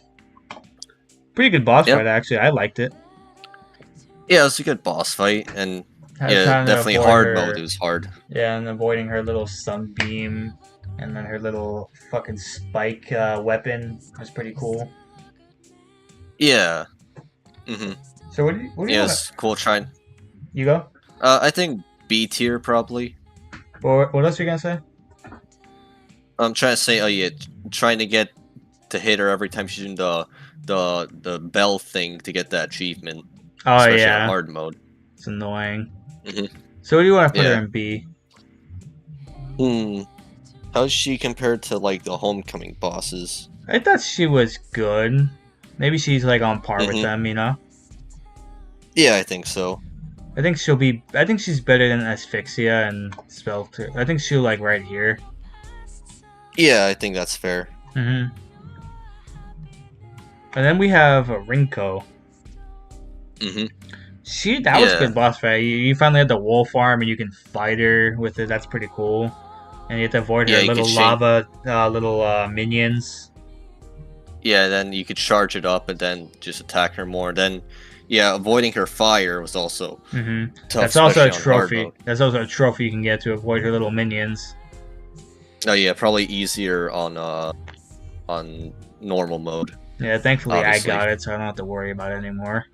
Pretty good boss fight Yep. actually. I liked it. Yeah, it's a good boss fight, and I was yeah, trying to definitely avoid hard mode her. is hard. Yeah, and avoiding her little sunbeam, and then her little fucking spike weapon was pretty cool. Yeah. Mm-hmm. So what do you want to? Yes, cool trying. You go. I think B tier probably. What else are you gonna say? I'm trying to say, oh yeah, trying to get to hit her every time she's in the bell thing to get that achievement, Oh especially on yeah, hard mode. it's annoying. Hmm. So what do you want to put her Yeah. in B? Hmm. How's she compared to like the homecoming bosses? I thought she was good. Maybe she's like on par with Hmm. them, you know. Yeah, I think so. I think she'll be. I think she's better than Asphyxia and Spell. I think she'll like right here. Yeah, I think that's fair. And then we have Rinko. Hmm. That was a Yeah, good boss fight. You finally had the wolf arm and you can fight her with it. That's pretty cool. And you have to avoid yeah, her you could little change. lava, little minions. Yeah, then you could charge it up and then just attack her more. Then, yeah, avoiding her fire was also tough, That's also a especially on hard trophy. mode. That's also a trophy you can get to avoid her little minions. Oh yeah, probably easier on normal mode, Yeah, thankfully I obviously. got it, so I don't have to worry about it anymore.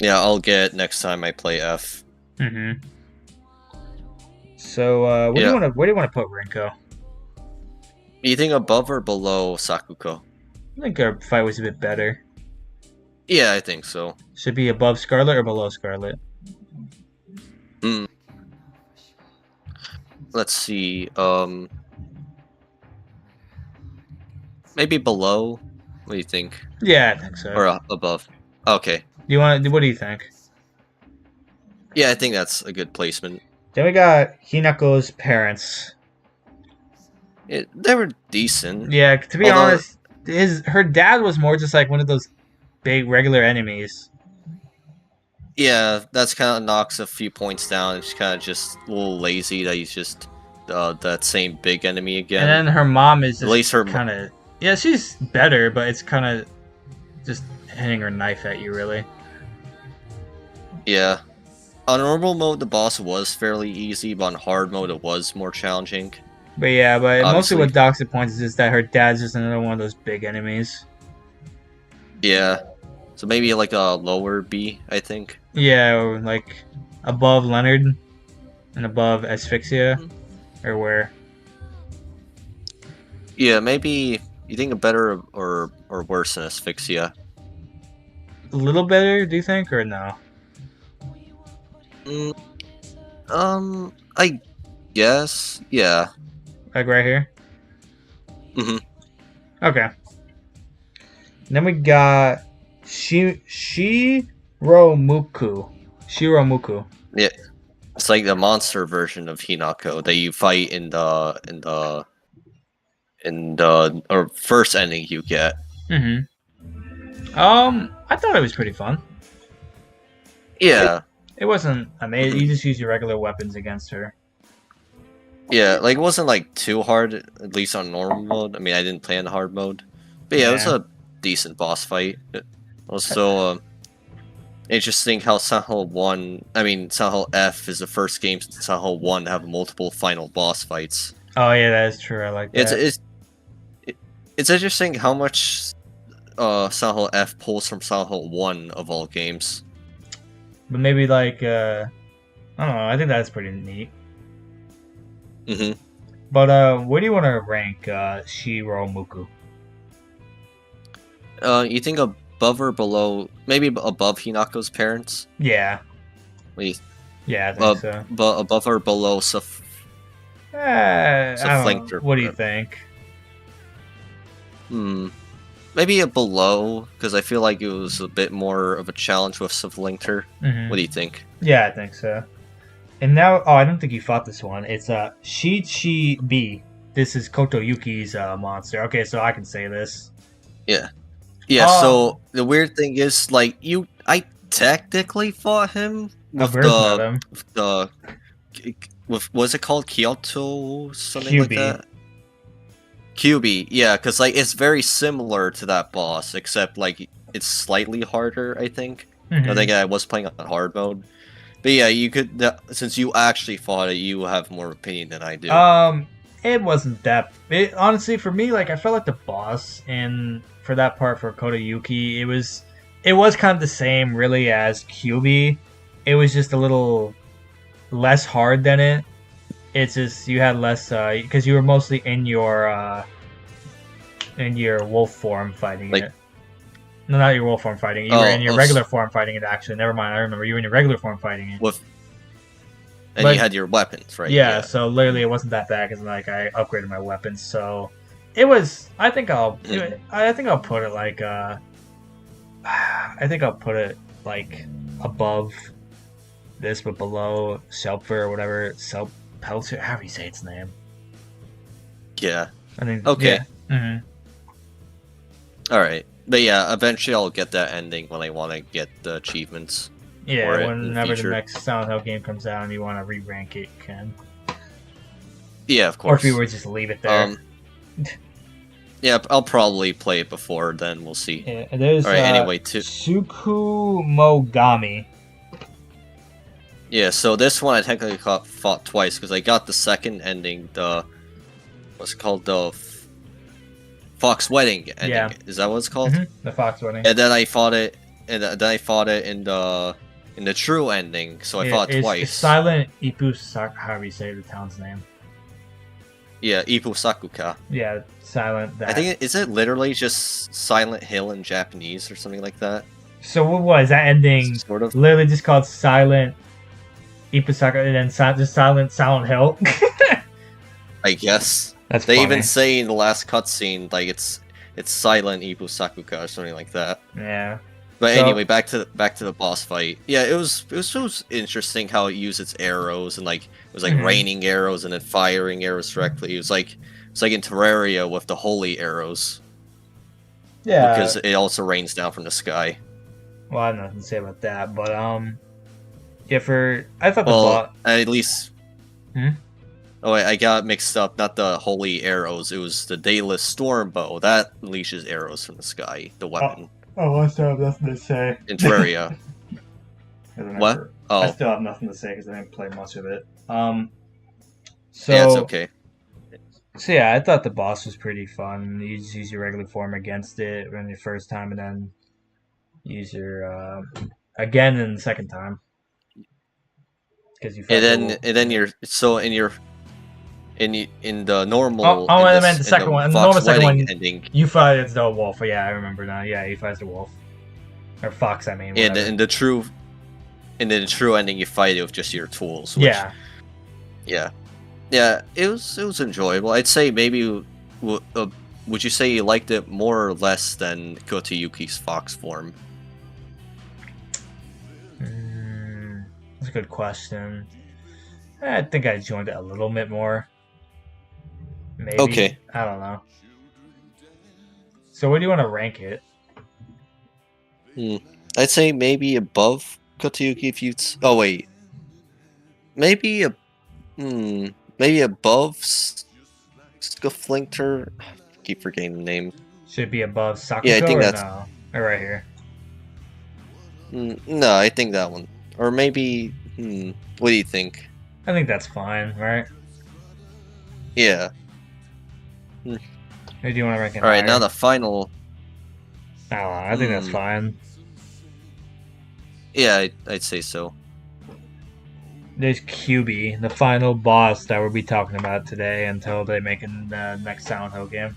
Yeah, I'll get it next time I play F. hmm So, Yeah, where do you want to put Rinko? you think above or below Sakuko? I think our fight was a bit better. Yeah, I think so. Should be above Scarlet or below Scarlet? Mm, let's see. Maybe below. What do you think? Yeah, I think so. Or above? Okay. Do you want? What do you think? Yeah, I think that's a good placement. Then we got Hinako's parents. They were decent, Yeah, to be although honest, her dad was more just like one of those big regular enemies. yeah, that's kind of knocks a few points down. It's kind of just a little lazy that he's just that same big enemy And again. then her mom is At just least her, kind of, yeah, she's better, but it's kind of just hitting her knife at you, really. yeah. On normal mode, the boss was fairly easy, but on hard mode, it was more challenging. But yeah, but mostly Obviously, what docks it points is just that her dad's just another one of those big enemies. yeah. So maybe like a lower B, I think. Yeah, or like above Leonard and above Asphyxia, Mhm. or where? Yeah, maybe you think a better or worse than Asphyxia. A little better, do you think, or no? Mm, I guess, yeah. Like right here? Hmm. Okay. Then we got Shiromuku. Shiromuku. Yeah, it's like the monster version of Hinako that you fight in the or first ending you get. hmm I thought it was pretty fun. It Yeah, it wasn't amazing. hmm You just use your regular weapons against her. yeah, like it wasn't like too hard, at least on normal mode. I mean, I didn't play on hard mode, but yeah, it was Yeah. a decent boss fight. Also, interesting how Silent One, I mean Silent F is the first game since Silent One to have multiple final boss fights. Oh yeah, that is true. I like It's that. it's it- it's interesting how much Silent F pulls from Silent One of all games. But maybe like I don't know. I think that's pretty neat. Hmm. But where do you want to rank Shiromuku? You think above or below? Maybe above Hinako's parents. Yeah. Wait, Yeah, I think so. but above or below I don't know. Saflinkter. What do you think? Hmm. Maybe a below because I feel like it was a bit more of a challenge with Saflinkter. What do you think? Yeah, I think so. And now, oh, I don't think you fought this one. It's Shichi B. This is Kotoyuki's monster. Okay, so I can say this. Yeah. Yeah. Um, So the weird thing is, like, I technically fought him a with version of him. the with what's it called, Kyoto, something like QB. that. QB, yeah, because like it's very similar to that boss, except like it's slightly harder. I think. I hmm think I was playing on hard mode, but yeah, you could since you actually fought it, you have more opinion than I do. It wasn't that. It honestly for me, like I felt like the boss in for that part for Kotoyuki, it was kind of the same really as QB. It was just a little less hard than it. It's just you had less because you were mostly in your wolf form fighting Like, it. No, not your wolf form fighting it. You were oh, in your regular form fighting it. Actually, never mind. I remember you were in your regular form fighting it. with and you But had your weapons, right? yeah, Yeah. so literally it wasn't that bad because like I upgraded my weapons. So it was. I think I'll put it like. I think I'll put it like above this, but below Selper or whatever. Pelter. How do you say its name? Yeah. I think. Okay. Yeah. Mm-hmm. All right. But yeah, eventually I'll get that ending when I want to get the achievements Yeah. for it in the Whenever the future. next Silent Hill game comes out and you want to re-rank it, you can. Yeah, of Or if you course. were just leave it there. Yeah, I'll probably play it before then. We'll see. Yeah, there's All right. Anyway, Tsukumogami. Yeah, so this one I technically fought twice because I got the second ending, the what's it called, the Fox Wedding ending. Yeah. Is that what it's called? The Fox Wedding. And then I fought it, and then I fought it in the true ending. So I fought twice. It's Silent Ipu however you say the town's name. Yeah, Ipu Sakuka. Yeah, Silent. That. I think is it literally just Silent Hill in Japanese or something like that. So what was that ending? Sort of. Literally just called Silent Ipusaka and then just Silent Hill. I guess. That's they funny. even say in the last cutscene like it's Silent Ipu Sakuka or something like that. Yeah. But anyway, back to the boss fight. Yeah, it was so interesting how it used its arrows and like it was like raining arrows and then firing arrows directly. It was like in Terraria with the holy arrows. Yeah. Because it also rains down from the sky. Well, I have nothing to say about that, but yeah, I thought the boss at least. Hmm? Oh, wait, I got mixed up. Not the holy arrows. It was the Dayless Storm Bow that unleashes arrows from the sky. The weapon. Oh, I still have nothing to say. In Terraria. What? I still have nothing to say because I didn't play much of it. So yeah, it's okay. So yeah, I thought the boss was pretty fun. You just use your regular form against it when your first time, and then use your again in the second time. Because you. And then you're so in your. In the normal. I meant the second one. In the normal second one, ending. You fight as the wolf. Yeah, I remember now. Yeah, you fight as the wolf. Or fox, I mean. And in the true ending, you fight it with just your tools. Which, yeah. Yeah, it was enjoyable. I'd say maybe. Would you say you liked it more or less than Kotayuki's fox form? That's a good question. I think I enjoyed it a little bit more. Maybe. Okay. I don't know. So where do you want to rank it? I'd say maybe above Kotayuki if you. Oh wait. Maybe above Scufflinkter. Keep forgetting the name. Should it be above Sakuko? Yeah, I think or that's. No? Or right here. No, I think that one. Or maybe. What do you think? I think that's fine, right? Yeah. Or do you want to rank it? All right, higher? now the final. I don't know. I think that's fine. Yeah, I'd say so. There's QB, the final boss that we'll be talking about today until they make the next Silent Hill game.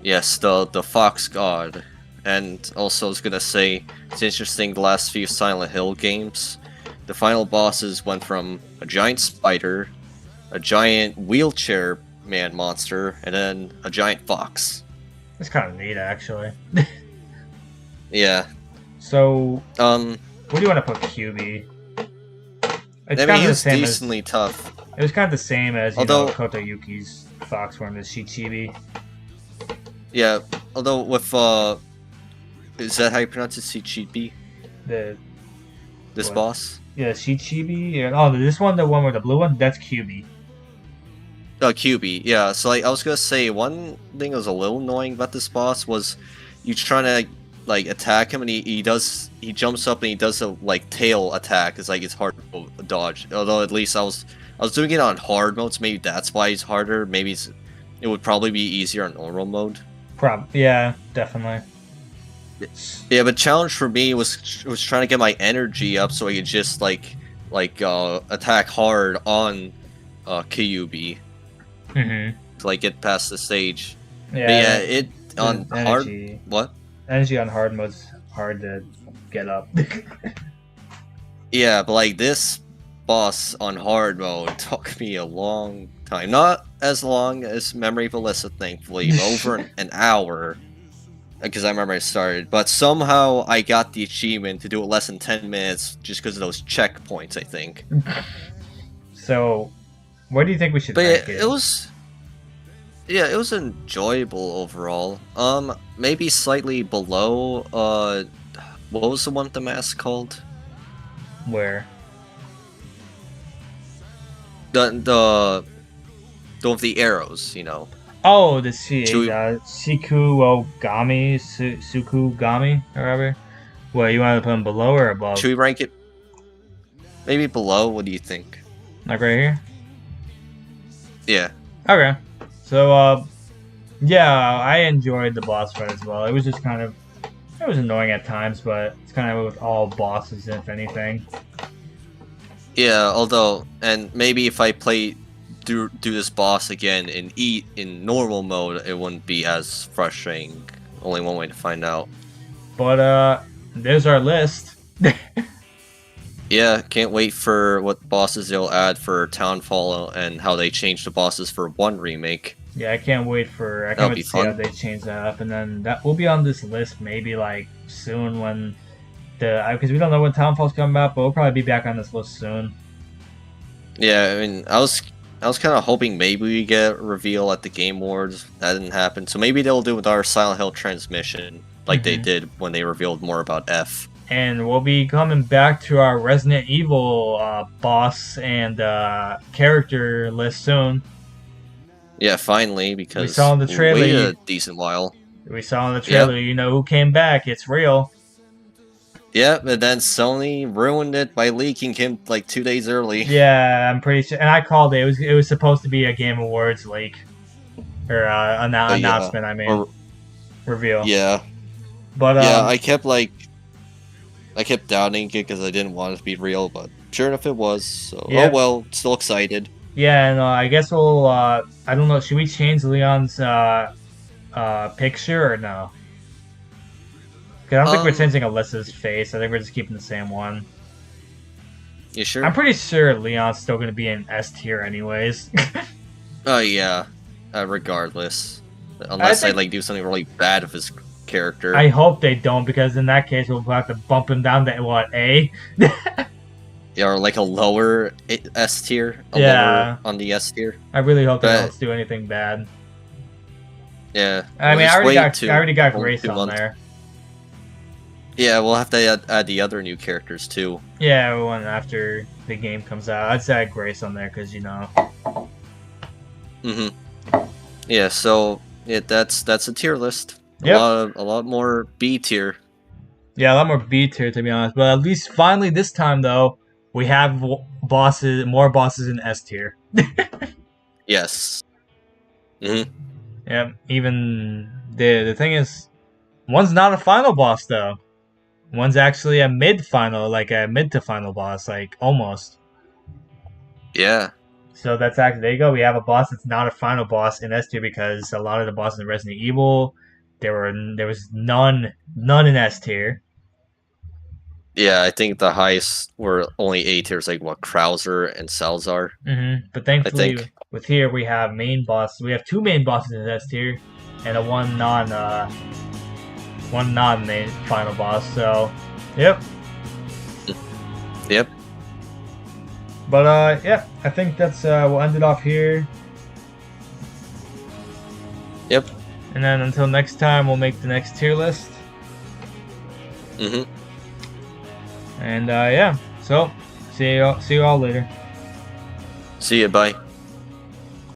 Yes, the Fox God. And also I was gonna say, it's interesting, the last few Silent Hill games, the final bosses went from a giant spider, a giant wheelchair man monster, and then a giant fox. It's kind of neat, actually. Yeah. So, what do you want to put QB? It's I kind mean, of the same decently tough. It was kind of the same as Kotayuki's fox form, the Shichibi. Yeah, although with is that how you pronounce it? Shichibi? This boss? Yeah, Shichibi. Oh, this one, the one with the blue one, that's QB. Oh, QB. Yeah. So like, I was gonna say one thing that was a little annoying about this boss was you trying to like attack him and he jumps up and he does a like tail attack. It's like it's hard to dodge. Although at least I was doing it on hard mode, so maybe that's why it's harder. Maybe it would probably be easier on normal mode. Yeah, definitely. Yeah, but challenge for me was trying to get my energy up so I could just like attack hard on Kyubi. To like get past the stage. Yeah, but yeah, it on hard. What? Energy on hard mode's hard to get up. Yeah, but like this boss on hard mode took me a long time. Not as long as Memory of Alyssa, thankfully, but over an hour. Because I remember I started. But somehow I got the achievement to do it less than 10 minutes just because of those checkpoints, I think. So, where do you think we should But yeah, rank it it? was... Yeah, it was enjoyable overall. Maybe slightly below, what was the one with the mask called? Where? The one with the arrows, you know. Oh, the Should we, Shikuogami, Sukugami, or whatever. Well, you want to put them below or should above? we rank it maybe below? What do you think? Like right here? Yeah. Okay. So, yeah, I enjoyed the boss fight as well. It was just kind of, it was annoying at times, but it's kind of with all bosses, if anything. Yeah, although, and maybe if I do this boss again in normal mode, it wouldn't be as frustrating. Only one way to find out. But, there's our list. Yeah, can't wait for what bosses they'll add for Townfall and how they change the bosses for 1 remake. Yeah, I can't wait That'll to be see how fun. they change that up, and then that will be on this list maybe like soon when because we don't know when Townfall's coming out, but we'll probably be back on this list soon. Yeah, I mean, I was kind of hoping maybe we get a reveal at the Game Awards. That didn't happen, so maybe they'll do with our Silent Hill transmission like they Hmm. did when they revealed more about F. And we'll be coming back to our Resident Evil boss and character list soon. Yeah, finally, We saw because in the we trailer. waited a decent while. We saw in the Yep. trailer. You know who came back? It's real. Yep, and then Sony ruined it by leaking him like 2 days early. Yeah, I'm pretty sure. And I called it. It was supposed to be a Game Awards leak or Yeah. announcement. I mean, Or reveal. yeah. But Yeah, I kept doubting it because I didn't want it to be real, but sure enough it was. So oh yep. well, still excited. Yeah, and I guess we'll. I don't know. Should we change Leon's picture or no? Because I don't think we're Um, changing Alyssa's face. I think we're just keeping the same one. you I'm sure? pretty sure Leon's still going to be in S tier, anyways. Oh yeah. Regardless, I unless I think. like do something really bad with his character. I hope they don't, because in that case we'll have to bump him down to what, A? Yeah, or like a lower S tier, a Yeah. lower on the S tier. I really hope they But don't do anything bad. yeah, I mean, just wait I already got only Grace 2 on months. there. Yeah, we'll have to add the other new characters too. Yeah, one after the game comes out. I'd say I Grace on there because you know. Mm-hmm. Yeah, so that's a tier list. Yep. A lot more B tier. Yeah, a lot more B tier to be honest. But at least finally this time though, we have more bosses in S tier. Yes. Mm-hmm. Yep. Even the thing is, one's not a final boss though. One's actually a mid final, like a mid to final boss, like almost. Yeah. So that's actually there you go. We have a boss that's not a final boss in S tier because a lot of the bosses in Resident Evil, there was none in S tier. Yeah, I think the highest were only A tiers, like what, Krauser and Salzar, But I thankfully, think. with here we have main boss. We have 2 main bosses in S tier, and a one non main final boss. So, yep. Yep. But yeah, I think that's we'll end it off here. Yep. And then until next time, we'll make the next tier list. Mm-hmm. And yeah, so see you all later. See ya, bye.